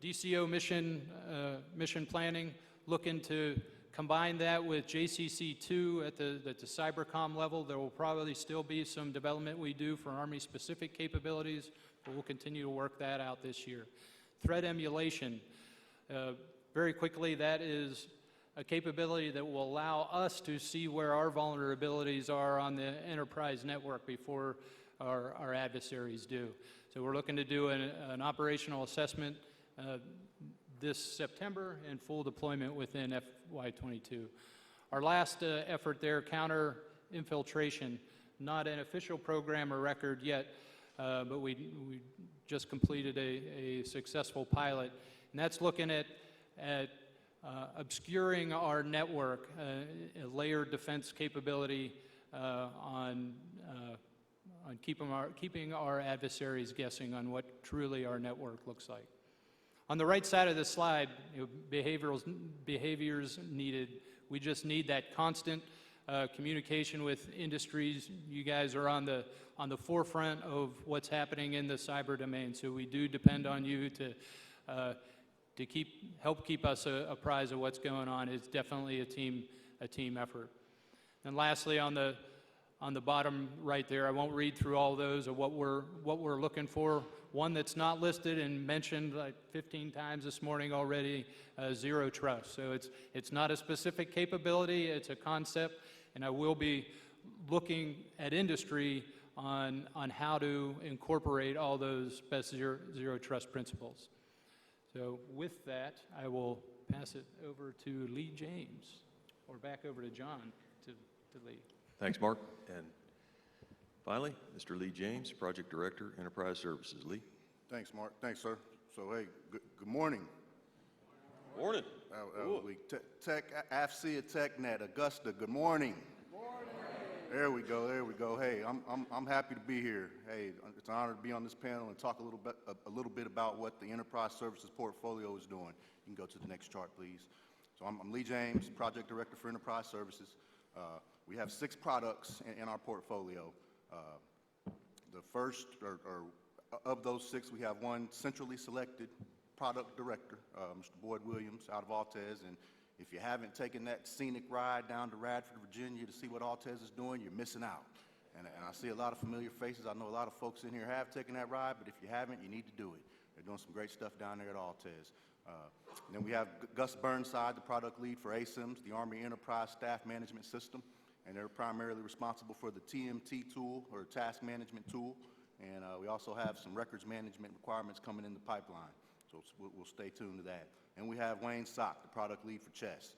DCO mission planning, looking to combine that with JCC2 at the cybercom level. There will probably still be some development we do for Army-specific capabilities, but we'll continue to work that out this year. Threat emulation, very quickly, that is a capability that will allow us to see where our vulnerabilities are on the enterprise network before our adversaries do. So we're looking to do an operational assessment this September and full deployment within FY22. Our last effort there, counter infiltration, not an official program or record yet, but we just completed a successful pilot, and that's looking at obscuring our network, a layered defense capability on keeping our adversaries guessing on what truly our network looks like. On the right side of the slide, behaviors needed. We just need that constant communication with industries. You guys are on the forefront of what's happening in the cyber domain, so we do depend on you to help keep us apprised of what's going on. It's definitely a team effort. And lastly, on the bottom right there, I won't read through all those of what we're looking for. One that's not listed and mentioned like 15 times this morning already, zero trust. So it's not a specific capability, it's a concept, and I will be looking at industry on how to incorporate all those best zero trust principles. So with that, I will pass it over to Lee James, or back over to John to lead. Thanks, Mark. And finally, Mr. Lee James, Project Director, Enterprise Services. Lee? Thanks, Mark. Thanks, sir. So, hey, good morning. Morning. AFCIA TechNet, Augusta, good morning. There we go, there we go. Hey, I'm happy to be here. Hey, it's an honor to be on this panel and talk a little bit about what the Enterprise Services portfolio is doing. You can go to the next chart, please. So I'm Lee James, Project Director for Enterprise Services. We have 6 products in our portfolio. The first, or of those 6, we have one centrally selected product director, Mr. Boyd Williams out of Altez. And if you haven't taken that scenic ride down to Radford, Virginia to see what Altez is doing, you're missing out. And I see a lot of familiar faces. I know a lot of folks in here have taken that ride, but if you haven't, you need to do it. They're doing some great stuff down there at Altez. And then we have Gus Burnside, the product lead for ASIMS, the Army Enterprise Staff Management System. And they're primarily responsible for the TMT tool, or task management tool. And we also have some records management requirements coming in the pipeline. So we'll stay tuned to that. And we have Wayne Sock, the product lead for chess.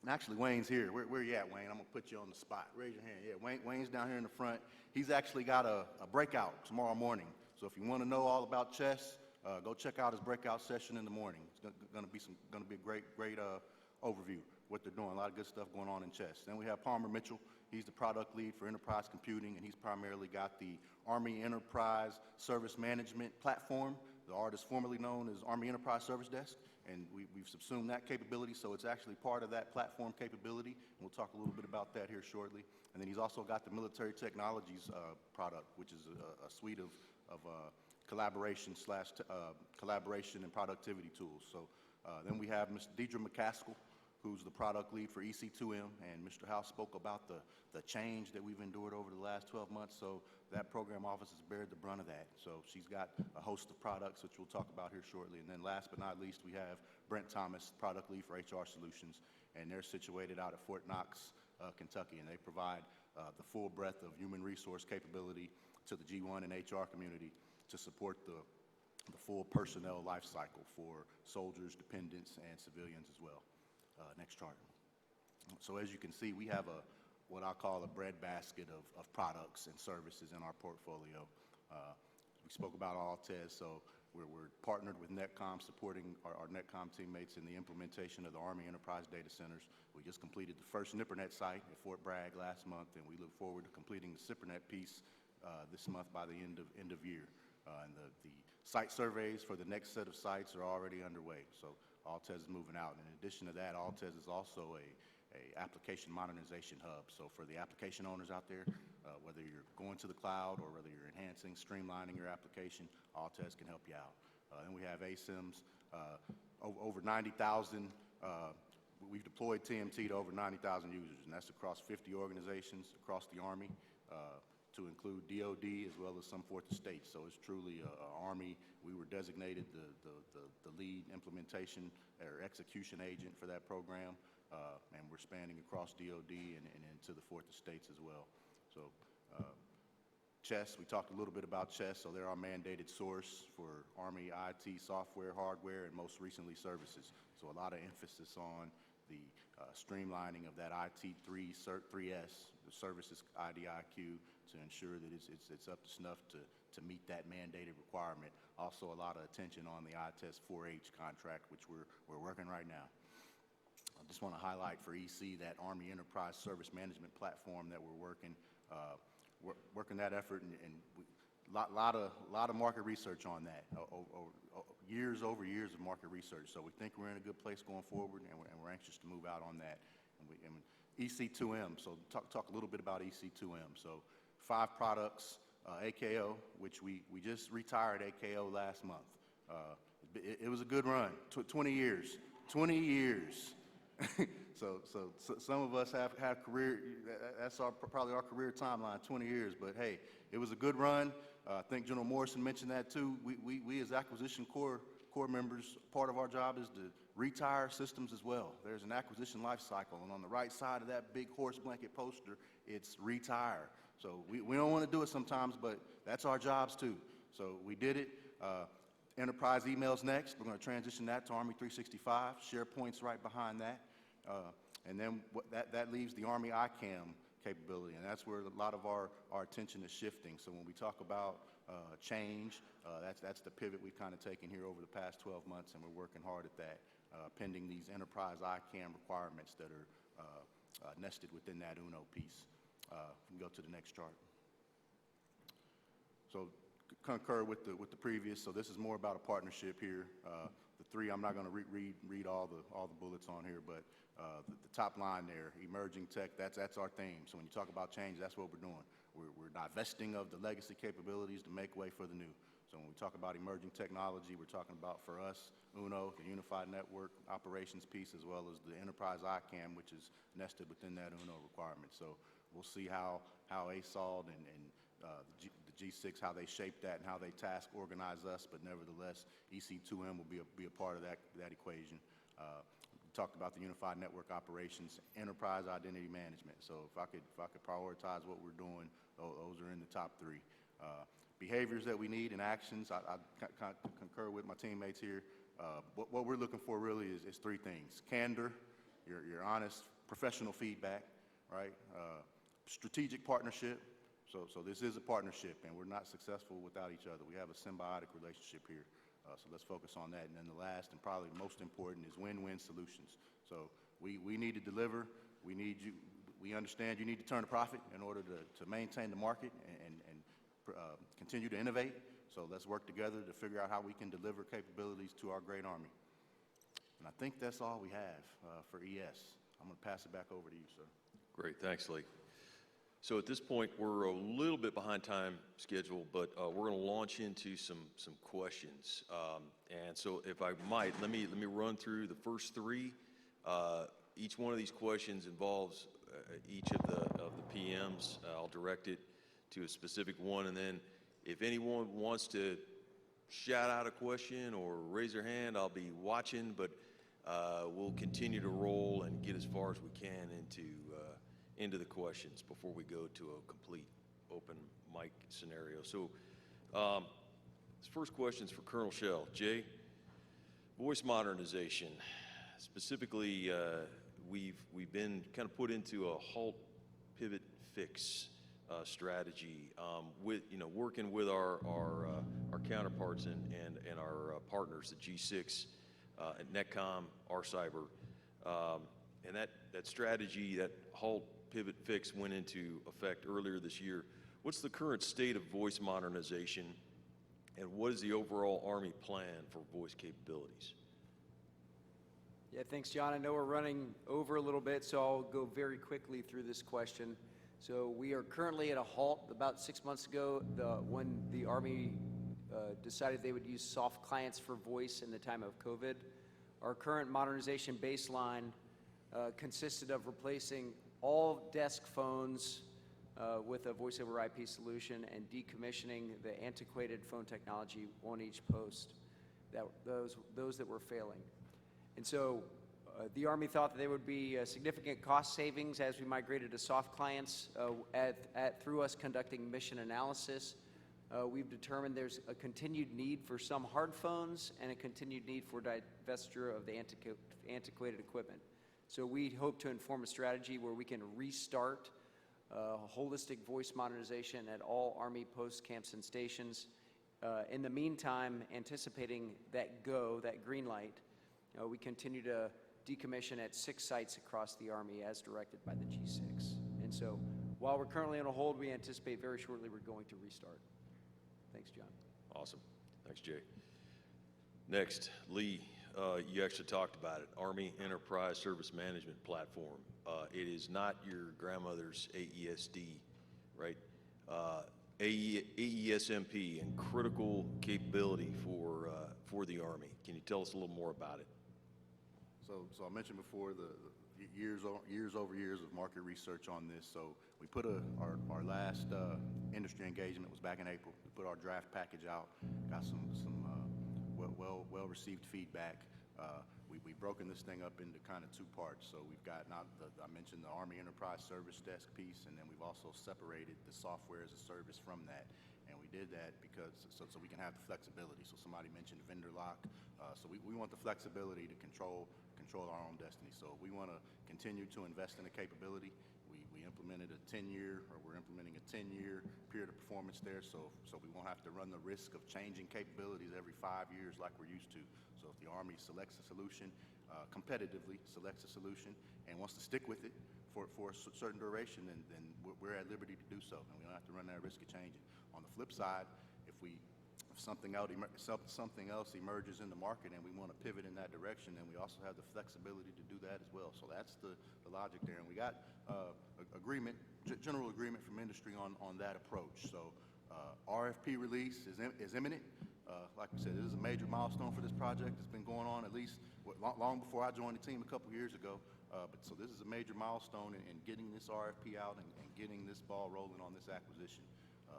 And actually, Wayne's here. Where you at, Wayne? I'm going to put you on the spot. Raise your hand. Yeah, Wayne's down here in the front. He's actually got a breakout tomorrow morning. So if you want to know all about chess, go check out his breakout session in the morning. It's going to be a great overview of what they're doing. A lot of good stuff going on in chess. Then we have Palmer Mitchell. He's the product lead for enterprise computing, and he's primarily got the Army Enterprise Service Management Platform. The ART is formerly known as Army Enterprise Service Desk, and we've subsumed that capability, so it's actually part of that platform capability, and we'll talk a little bit about that here shortly. And then he's also got the Military Technologies product, which is a suite of collaboration and productivity tools. So then we have Ms. Deidre McCaskill, who's the product lead for EC2M, and Mr. House spoke about the change that we've endured over the last 12 months, so that program office has bared the brunt of that. So she's got a host of products, which we'll talk about here shortly. And then last but not least, we have Brent Thomas, product lead for HR Solutions, and they're situated out at Fort Knox, Kentucky, and they provide the full breadth of human resource capability to the G1 and HR community to support the full personnel life cycle for soldiers, dependents, and civilians as well. Next chart. So as you can see, we have what I call a breadbasket of products and services in our portfolio. We spoke about Altez, so we're partnered with Netcom, supporting our Netcom teammates in the implementation of the Army Enterprise Data Centers. We just completed the first NIPRNet site at Fort Bragg last month, and we look forward to completing the SIPRNet piece this month by the end of year. And the site surveys for the next set of sites are already underway. So Altez is moving out. And in addition to that, Altez is also a application modernization hub. So for the application owners out there, whether you're going to the cloud or whether you're enhancing, streamlining your application, Altez can help you out. Then we have ASIMS, over 90,000. We've deployed TMT to over 90,000 users, and that's across 50 organizations across the Army, to include DOD as well as some 4th estate. So it's truly an Army. We were designated the lead implementation or execution agent for that program, and we're spanning across DOD and into the 4th estates as well. So chess, we talked a little bit about chess. So they're our mandated source for Army IT software, hardware, and most recently services. So a lot of emphasis on the streamlining of that IT3 Cert 3S, the services IDIQ, to ensure that it's up to snuff to meet that mandated requirement. Also, a lot of attention on the ITES 4H contract, which we're working right now. I just want to highlight for EC that Army Enterprise Service Management Platform that we're working that effort, and lot of market research on that, years over years of market research. So we think we're in a good place going forward, and we're anxious to move out on that. And EC2M, so talk a little bit about EC2M. So 5 products, AKO, which we just retired AKO last month. It was a good run, 20 years, 20 years. So some of us have had career, that's probably our career timeline, 20 years, but hey, it was a good run. I think General Morrison mentioned that too. We as acquisition core members, part of our job is to retire systems as well. There's an acquisition life cycle, and on the right side of that big horse blanket poster, it's retire. So we don't want to do it sometimes, but that's our jobs too. So we did it. Enterprise emails next. We're going to transition that to Army 365. SharePoint's right behind that. And then that leaves the Army Icam capability, and that's where a lot of our attention is shifting. So when we talk about change, that's the pivot we've kind of taken here over the past 12 months, and we're working hard at that, pending these enterprise Icam requirements that are nested within that UNO piece. We can go to the next chart. So concur with the previous. So this is more about a partnership here. The 3, I'm not going to read all the bullets on here, but the top line there, emerging tech, that's our theme. So when you talk about change, that's what we're doing. We're divesting of the legacy capabilities to make way for the new. So when we talk about emerging technology, we're talking about, for us, UNO, the Unified Network Operations piece, as well as the Enterprise ICAM, which is nested within that UNO requirement. So we'll see how ASALT and the G6, how they shape that and how they task organize us, but nevertheless, EC2M will be a part of that equation. We talked about the Unified Network Operations, Enterprise Identity Management. So if I could prioritize what we're doing, those are in the top 3. Behaviors that we need and actions, I concur with my teammates here. What we're looking for really is 3 things. Candor, your honest professional feedback, right? Strategic partnership. So this is a partnership, and we're not successful without each other. We have a symbiotic relationship here. So let's focus on that. And then the last and probably most important is win-win solutions. So we need to deliver. We need you. We understand you need to turn a profit in order to maintain the market and continue to innovate. So let's work together to figure out how we can deliver capabilities to our great Army. And I think that's all we have for ES. I'm going to pass it back over to you, sir. Great, thanks, Lee. So at this point, we're a little bit behind time schedule, but we're going to launch into some questions. And so if I might, let me run through the first 3. Each one of these questions involves each of the PMs. I'll direct it to a specific one, and then if anyone wants to shout out a question or raise their hand, I'll be watching, but we'll continue to roll and get as far as we can into the questions before we go to a complete open mic scenario. So this first question is for Colonel Shell. Jay, voice modernization. Specifically, we've been kind of put into a halt, pivot, fix strategy with working with our counterparts and our partners, the G6, at NetCom, our cyber, and that strategy, that halt, pivot, fix went into effect earlier this year. What's the current state of voice modernization, and what is the overall Army plan for voice capabilities? Yeah, thanks, John. I know we're running over a little bit, so I'll go very quickly through this question. So we are currently at a halt. About 6 months ago, when the Army decided they would use soft clients for voice in the time of COVID, our current modernization baseline consisted of replacing all desk phones with a voice over IP solution and decommissioning the antiquated phone technology on each post, those that were failing. And so the Army thought that there would be significant cost savings as we migrated to soft clients. Through us conducting mission analysis, we've determined there's a continued need for some hard phones and a continued need for divestiture of the antiquated equipment. So we hope to inform a strategy where we can restart holistic voice modernization at all Army posts, camps, and stations. In the meantime, anticipating that green light, we continue to decommission at 6 sites across the Army as directed by the G6. And so while we're currently on a hold, we anticipate very shortly we're going to restart. Thanks, John. Awesome. Thanks, Jay. Next, Lee, you actually talked about it, Army Enterprise Service Management Platform. It is not your grandmother's AESD, right? AESMP and critical capability for the Army. Can you tell us a little more about it? So I mentioned before the years over years of market research on this. So we put our last industry engagement was back in April. We put our draft package out, got some well received feedback. We've broken this thing up into kind of two parts. So we've got I mentioned the Army Enterprise Service Desk piece, and then we've also separated the software as a service from that. And we did that because so we can have the flexibility. So somebody mentioned vendor lock. So we want the flexibility to control our own destiny. So we want to continue to invest in the capability. We implemented we're implementing a 10-year period of performance there. So we won't have to run the risk of changing capabilities every 5 years like we're used to. So if the Army selects a solution, competitively selects a solution, and wants to stick with it for a certain duration, then we're at liberty to do so, and we don't have to run that risk of changing. On the flip side, if something else emerges in the market and we want to pivot in that direction, then we also have the flexibility to do that as well. So that's the logic there, and we got general agreement from industry on that approach. So RFP release is imminent. Like we said, it is a major milestone for this project. It's been going on at least long before I joined the team a couple years ago. So this is a major milestone in getting this RFP out and getting this ball rolling on this acquisition.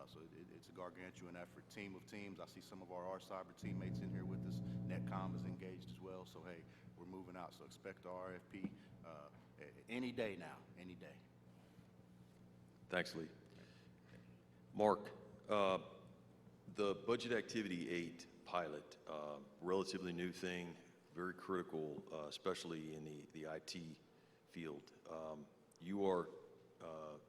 So it's a gargantuan effort. Team of teams. I see some of our cyber teammates in here with us. Netcom is engaged as well. So hey, we're moving out. So expect the RFP any day now. Any day. Thanks, Lee. Mark, the Budget Activity 8 pilot, relatively new thing, very critical, especially in the IT field. You are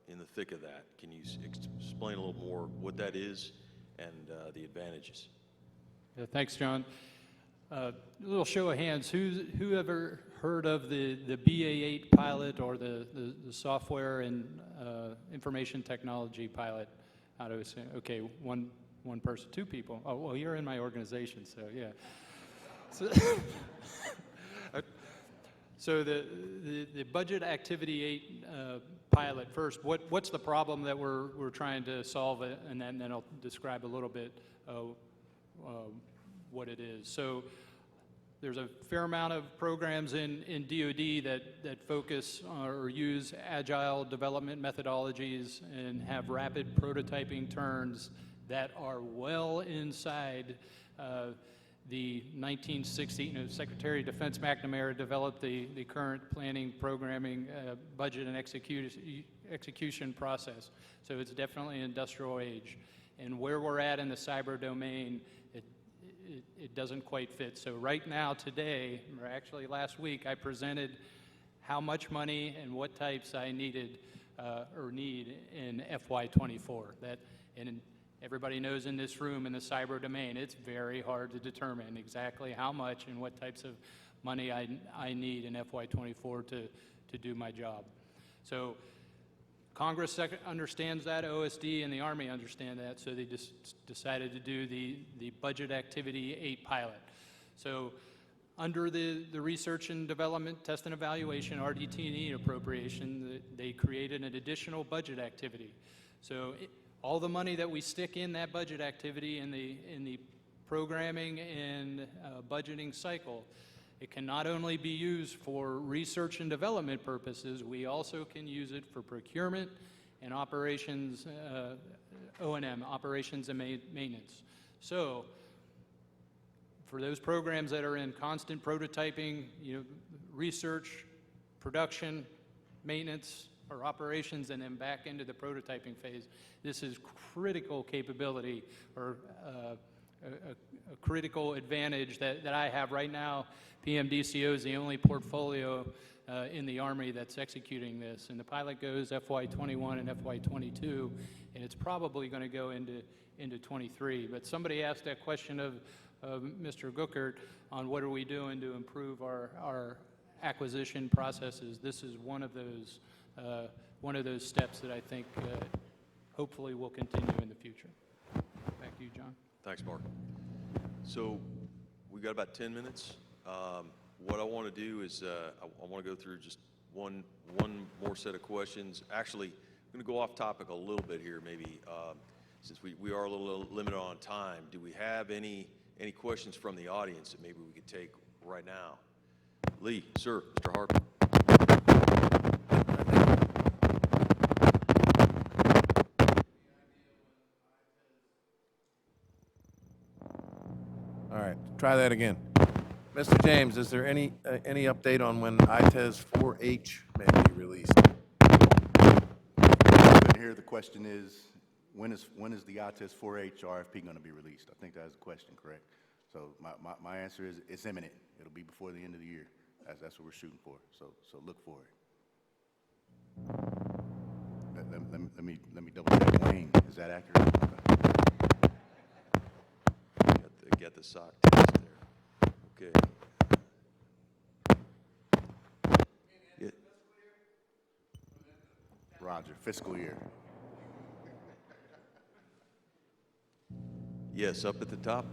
in the thick of that. Can you explain a little more what that is and the advantages? Yeah, thanks, John. A little show of hands. Who ever heard of the BA8 pilot or the software and information technology pilot? Okay, one person, two people. Oh, well, you're in my organization, so yeah. So the Budget Activity 8 pilot, first, what's the problem that we're trying to solve, and then I'll describe a little bit what it is. So there's a fair amount of programs in DoD that focus or use agile development methodologies and have rapid prototyping turns that are well inside the 1960, Secretary of Defense McNamara developed the current planning, programming, budget, and execution process. So it's definitely an industrial age. And where we're at in the cyber domain, it doesn't quite fit. So right now, today, or actually last week, I presented how much money and what types I needed or need in FY24. And everybody knows in this room, in the cyber domain, it's very hard to determine exactly how much and what types of money I need in FY24 to do my job. So Congress understands that, OSD and the Army understand that, so they just decided to do the Budget Activity 8 pilot. So under the Research and Development, Test and Evaluation, RDT&E appropriation, they created an additional budget activity. So all the money that we stick in that budget activity in the programming and budgeting cycle, it can not only be used for research and development purposes, we also can use it for procurement and operations, O&M, operations and maintenance. So for those programs that are in constant prototyping, research, production, maintenance, or operations, and then back into the prototyping phase, this is critical capability or a critical advantage that I have right now. PMDCO is the only portfolio in the Army that's executing this, and the pilot goes FY21 and FY22, and it's probably going to go into 23. But somebody asked that question of Mr. Gookert on what are we doing to improve our acquisition processes. This is one of those steps that I think hopefully will continue in the future. Thank you. you, John. Thanks, Mark. So we got about 10 minutes. What I want to do is I want to go through just one more set of questions. Actually, I'm going to go off topic a little bit here, maybe, since we are a little limited on time. Do we have any questions from the audience that maybe we could take right now? Lee, sir, Mr. Harper. All right, try that again. Mr. James, is there any update on when ITES 4H may be released? Couldn't hear. The question is, when is the ITES 4H RFP going to be released? I think that's the question, correct? So my answer is it's imminent. It'll be before the end of the year. That's what we're shooting for. So look for it. Let me double check. Wayne, is that accurate? Okay. Get the sock test there. Okay. Yeah. Roger, fiscal year. Yes, up at the top.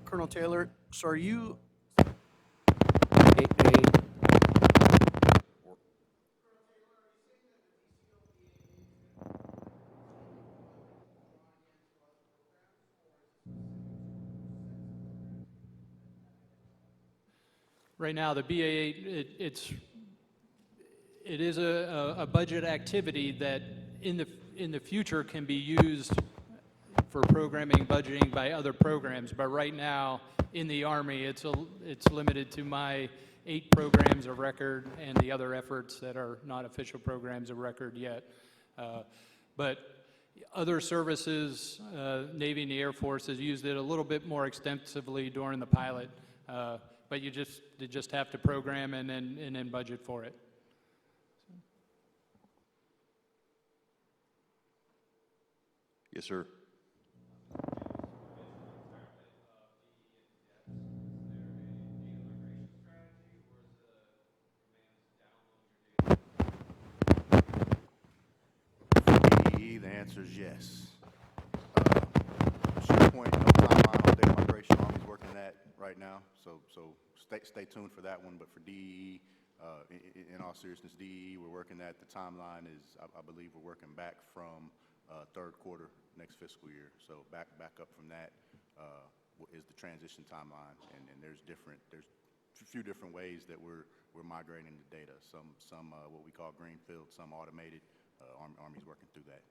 Colonel Taylor, so are you Right now, the BA8, it is a budget activity that in the future can be used for programming, budgeting by other programs. But right now, in the Army, it's limited to my 8 programs of record and the other efforts that are not official programs of record yet. But other services, Navy and the Air Force has used it a little bit more extensively during the pilot. But you just have to program and then budget for it. Yes, sir. The answer is yes. SharePoint, no timeline on data migration. Army's working on that right now, so stay tuned for that one. But for DE, in all seriousness, DE, we're working that. The timeline is, I believe, we're working back from third quarter next fiscal year. So back up from that is the transition timeline, and there's a few different ways that we're migrating the data. Some what we call greenfield, some automated. Army's working through that.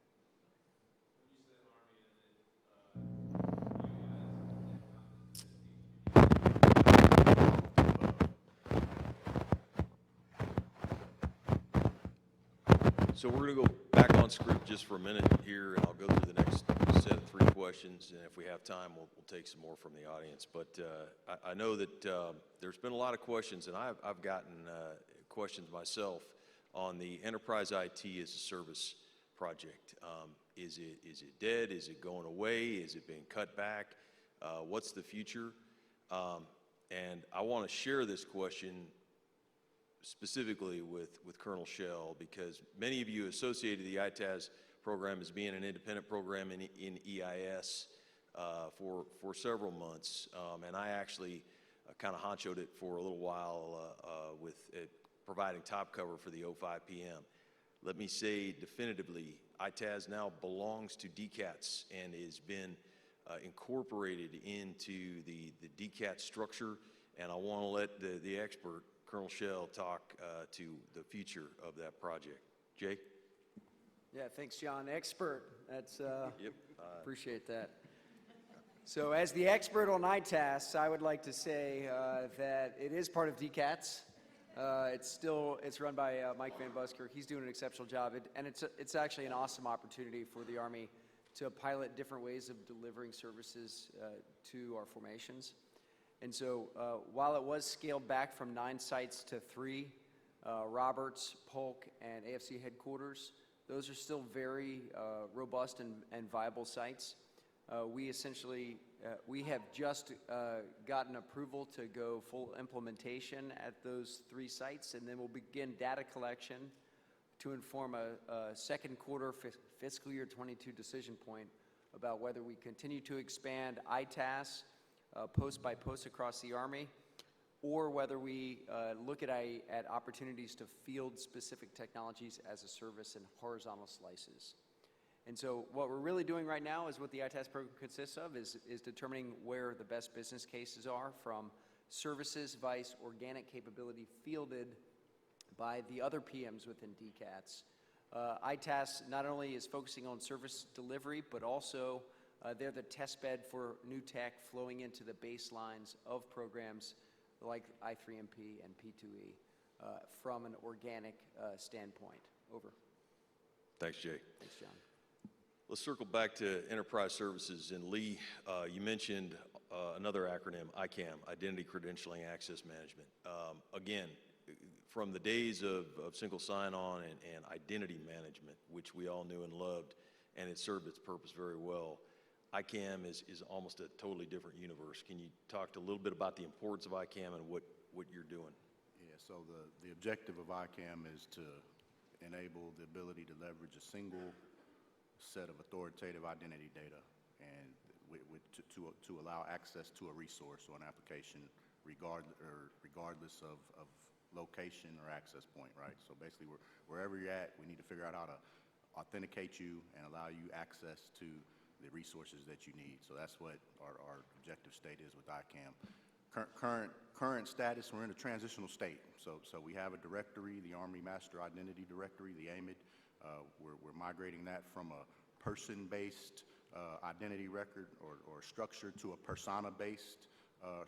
So we're going to go back on script just for a minute here, and I'll go through the next set of 3 questions, and if we have time, we'll take some more from the audience. But I know that there's been a lot of questions, and I've gotten questions myself on the Enterprise IT as a Service project. Is it dead? Is it going away? Is it being cut back? What's the future? And I want to share this question specifically with Colonel Shell, because many of you associated the ITAS program as being an independent program in EIS for several months, and I actually kind of honchoed it for a little while with providing top cover for the 05 PM. Let me say definitively, ITAS now belongs to DCATS and has been incorporated into the DCAT structure, and I want to let the expert, Colonel Shell, talk to the future of that project. Jay? Yeah, thanks, John. Expert, that's, Yep. appreciate that. So as the expert on ITAS, I would like to say that it is part of DCATS. It's run by Mike Van Busker. He's doing an exceptional job, and it's actually an awesome opportunity for the Army to pilot different ways of delivering services to our formations. And so while it was scaled back from 9 sites to 3, Roberts, Polk, and AFC headquarters, those are still very robust and viable sites. We essentially, we have just gotten approval to go full implementation at those 3 sites, and then we'll begin data collection to inform a second quarter fiscal year 22 decision point about whether we continue to expand ITAS post by post across the Army, or whether we look at opportunities to field specific technologies as a service in horizontal slices. And so what we're really doing right now is what the ITAS program consists of is determining where the best business cases are from services, vice, organic capability fielded by the other PMs within DCATS. ITAS not only is focusing on service delivery, but also they're the test bed for new tech flowing into the baselines of programs like I3MP and P2E from an organic standpoint. Over. Thanks, Jay. Thanks, John. Let's circle back to enterprise services. And Lee, you mentioned another acronym, Icam, Identity Credentialing Access Management. Again, from the days of single sign-on and identity management, which we all knew and loved, and it served its purpose very well, Icam is almost a totally different universe. Can you talk a little bit about the importance of Icam and what you're doing? Yeah, so the objective of Icam is to enable the ability to leverage a single set of authoritative identity data and to allow access to a resource or an application regardless of location or access point, right? So basically, wherever you're at, we need to figure out how to authenticate you and allow you access to the resources that you need. So that's what our objective state is with ICAM. Current status, we're in a transitional state. So we have a directory, the Army Master Identity Directory, the AMID. We're migrating that from a person-based identity record or structure to a persona-based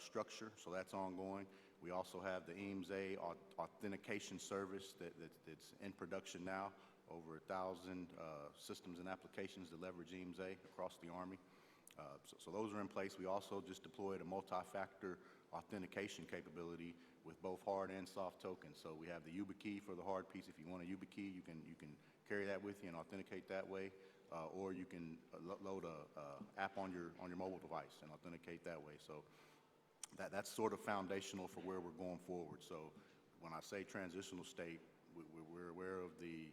structure. So that's ongoing. We also have the EIMS-A authentication service that's in production now. Over 1,000 systems and applications that leverage EIMS-A across the Army. So those are in place. We also just deployed a multi-factor authentication capability with both hard and soft tokens. So we have the YubiKey for the hard piece. If you want a YubiKey, you can carry that with you and authenticate that way, or you can load a app on your mobile device and authenticate that way. So that's sort of foundational for where we're going forward. So when I say transitional state, we're aware of the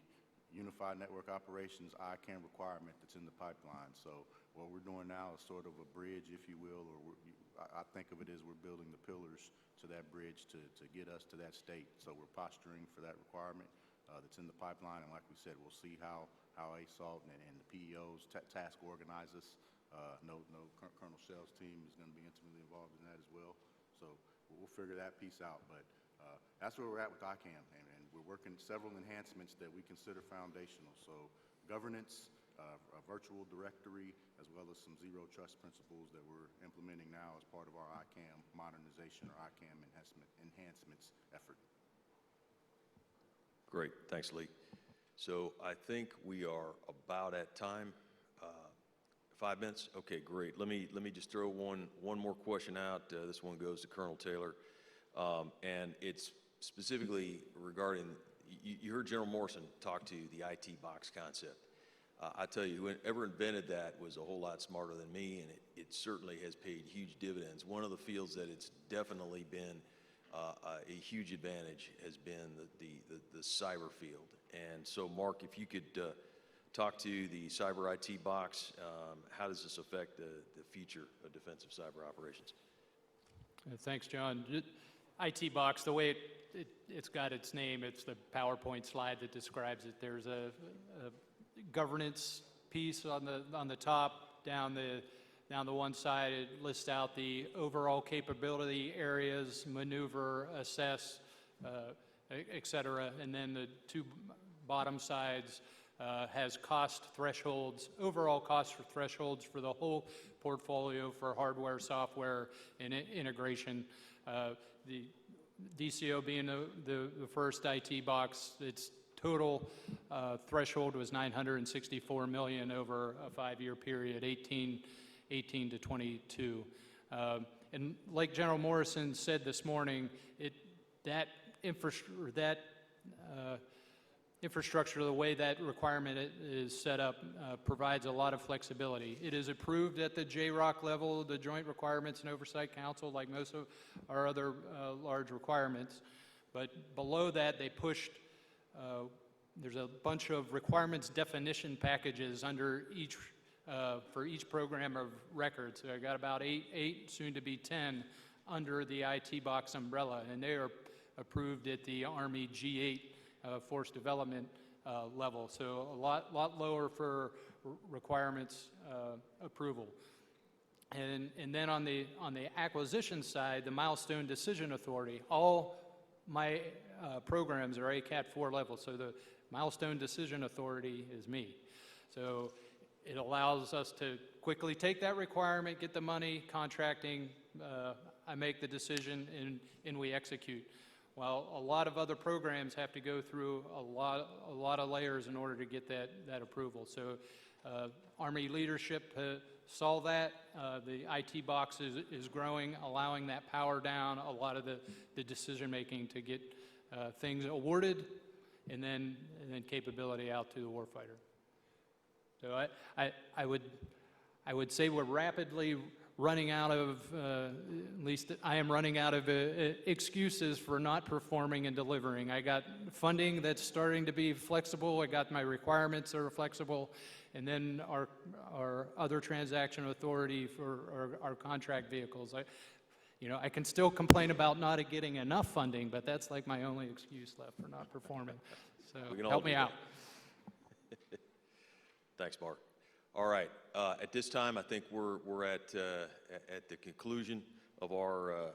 Unified Network Operations ICAM requirement that's in the pipeline. So what we're doing now is sort of a bridge, if you will, or I think of it as we're building the pillars to that bridge to get us to that state. So we're posturing for that requirement that's in the pipeline. And like we said, we'll see how ASALT and the PEO's task organizes. Colonel Shell's team is going to be intimately involved in that as well. So we'll figure that piece out. But that's where we're at with ICAM, and we're working several enhancements that we consider foundational. So governance, a virtual directory, as well as some zero trust principles that we're implementing now as part of our Icam modernization or Icam enhancements effort. Great, thanks, Lee. So I think we are about at time. 5 minutes? Okay, great. Let me just throw one more question out. This one goes to Colonel Taylor, and it's specifically regarding, you heard General Morrison talk to the IT box concept. I tell you, whoever invented that was a whole lot smarter than me, and it certainly has paid huge dividends. One of the fields that it's definitely been a huge advantage has been the cyber field. And so, Mark, if you could talk to the cyber IT box, how does this affect the future of defensive cyber operations? Thanks, John. IT box, the way it's got its name, it's the PowerPoint slide that describes it. There's a governance piece on the top, down the one side. It lists out the overall capability areas, maneuver, assess, et cetera. And then the two bottom sides has cost thresholds, overall cost for thresholds for the whole portfolio for hardware, software, and integration. The DCO being the first IT box, its total threshold was $964 million over a 5-year period, 18 to 22. And like General Morrison said this morning, that infrastructure, the way that requirement is set up, provides a lot of flexibility. It is approved at the JROC level, the Joint Requirements and Oversight Council, like most of our other large requirements. But below that, they pushed there's a bunch of requirements definition packages under each, for each program of record. So I got about eight, soon to be 10, under the IT box umbrella, and they are approved at the Army G8 Force Development level. So a lot lower for requirements approval. And then on the acquisition side, the Milestone Decision Authority, all my programs are ACAT 4 level, so the Milestone Decision Authority is me. So it allows us to quickly take that requirement, get the money, contracting, I make the decision, and we execute. While a lot of other programs have to go through a lot of layers in order to get that approval. So Army leadership saw that. The IT box is growing, allowing that power down a lot of the decision making to get things awarded and then capability out to the warfighter. So I would say we're rapidly running out of, at least I am running out of excuses for not performing and delivering. I got funding that's starting to be flexible. I got my requirements that are flexible. And then our other transaction authority for our contract vehicles. I can still complain about not getting enough funding, but that's like my only excuse left for not performing. So help me out. Thanks, Mark. All right. At this time, I think we're at the conclusion of our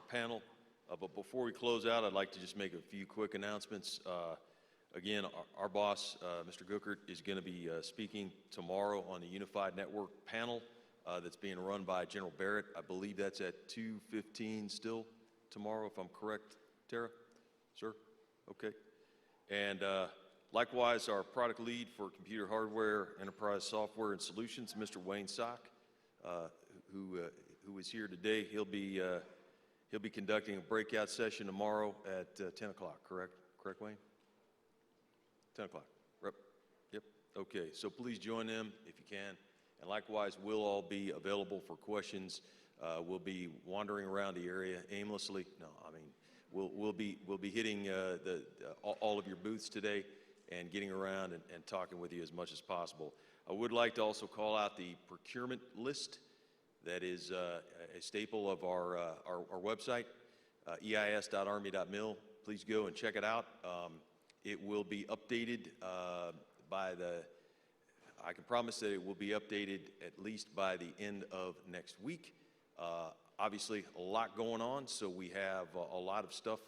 panel. But before we close out, I'd like to just make a few quick announcements. Again, our boss, Mr. Gookert, is going to be speaking tomorrow on the Unified Network panel that's being run by General Barrett. I believe that's at 2:15 still tomorrow, if I'm correct, Tara? Sir? Okay. And likewise, our product lead for computer hardware, enterprise software, and solutions, Mr. Wayne Sock, who is here today. He'll be conducting a breakout session tomorrow at 10 o'clock, correct? Correct, Wayne? 10 o'clock. Yep. Okay. So please join them if you can. And likewise, we'll all be available for questions. We'll be wandering around the area aimlessly. No, I mean, we'll be hitting all of your booths today and getting around and talking with you as much as possible. I would like to also call out the procurement list. That is a staple of our website, eis.army.mil. Please go and check it out. It will be updated I can promise that it will be updated at least by the end of next week. Obviously, a lot going on, so we have a lot of stuff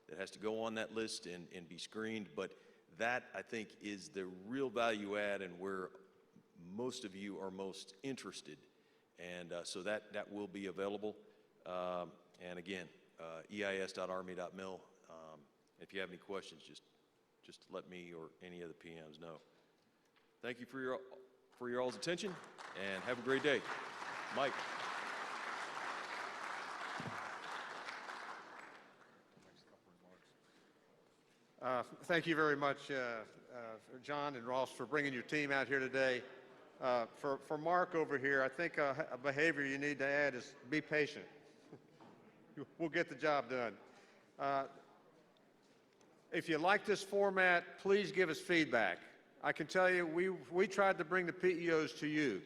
that has to go on that list and be screened, but that, I think, is the real value add and where most of you are most interested. And so that will be available. And again, eis.army.mil. If you have any questions, just let me or any of the PMs know. Thank you for your all's attention, and have a great day. Mike. Thank you very much, John and Ross, for bringing your team out here today. For Mark over here, I think a behavior you need to add is be patient. We'll get the job done. If you like this format, please give us feedback. I can tell you, we tried to bring the PEOs to you,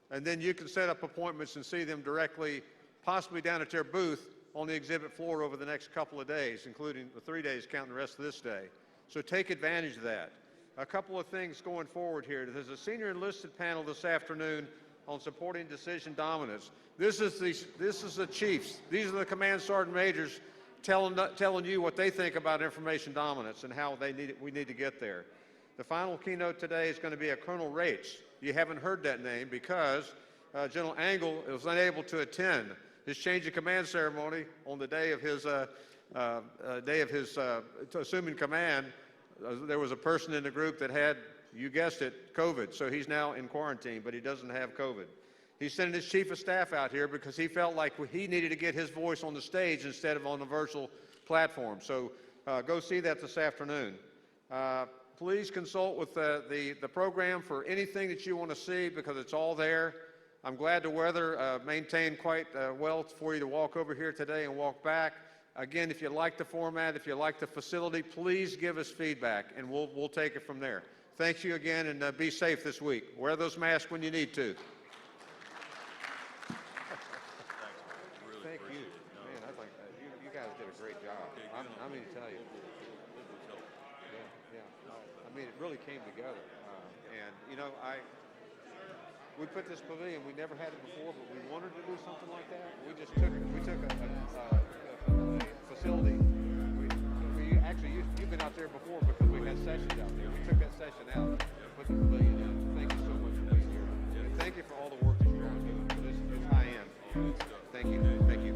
and then you can set up appointments and see them directly, possibly down at their booth on the exhibit floor over the next couple of days, including the 3 days, counting the rest of this day. So take advantage of that. A couple of things going forward here. There's a senior enlisted panel this afternoon on supporting decision dominance. This is the chiefs. These are the command sergeant majors telling you what they think about information dominance and how we need to get there. The final keynote today is going to be a Colonel Rates. You haven't heard that name because General Angle was unable to attend his change of command ceremony on the day of his assuming command. There was a person in the group that had, you guessed it, COVID. So he's now in quarantine, but he doesn't have COVID. He's sending his chief of staff out here because he felt like he needed to get his voice on the stage instead of on the virtual platform. So go see that this afternoon. Please consult with the program for anything that you want to see because it's all there. I'm glad the weather maintained quite well for you to walk over here today and walk back. Again, if you like the format, if you like the facility, please give us feedback, and we'll take it from there. Thank you again, and be safe this week. Wear those masks when you need to. Thank you. Man, I think you guys did a great job. I mean to tell you. Yeah. I mean, it really came together. And, you know, we put this pavilion, we never had it before, but we wanted to do something like that. We took a facility. Actually, you've been out there before because we had sessions out there. We took that session out and put the pavilion in. Thank you so much for being here. And thank you for all the work that you're doing. This is high end. Thank you. Thank you.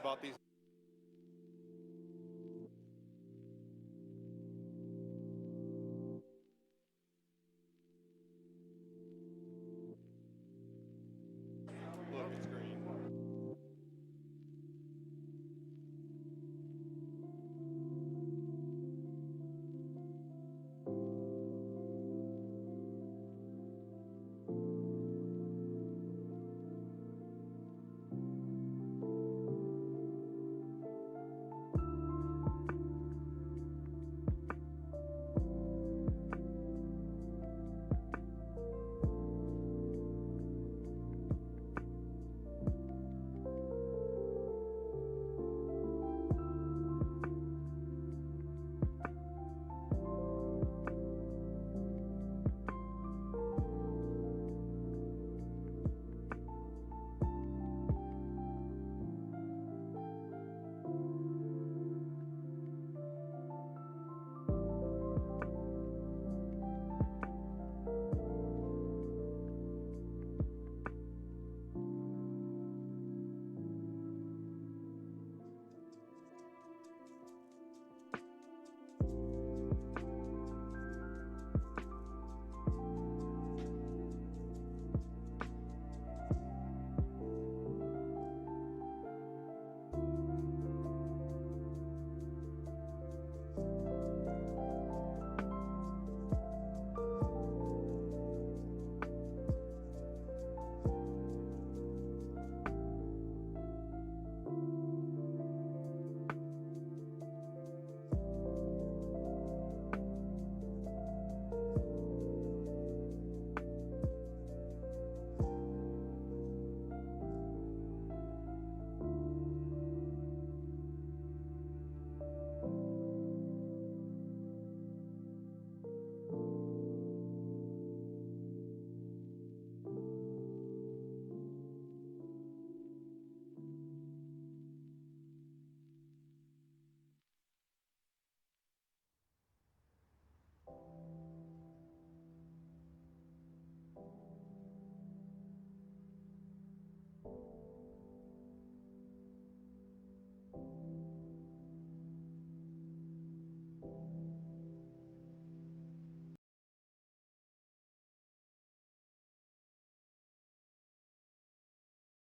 about these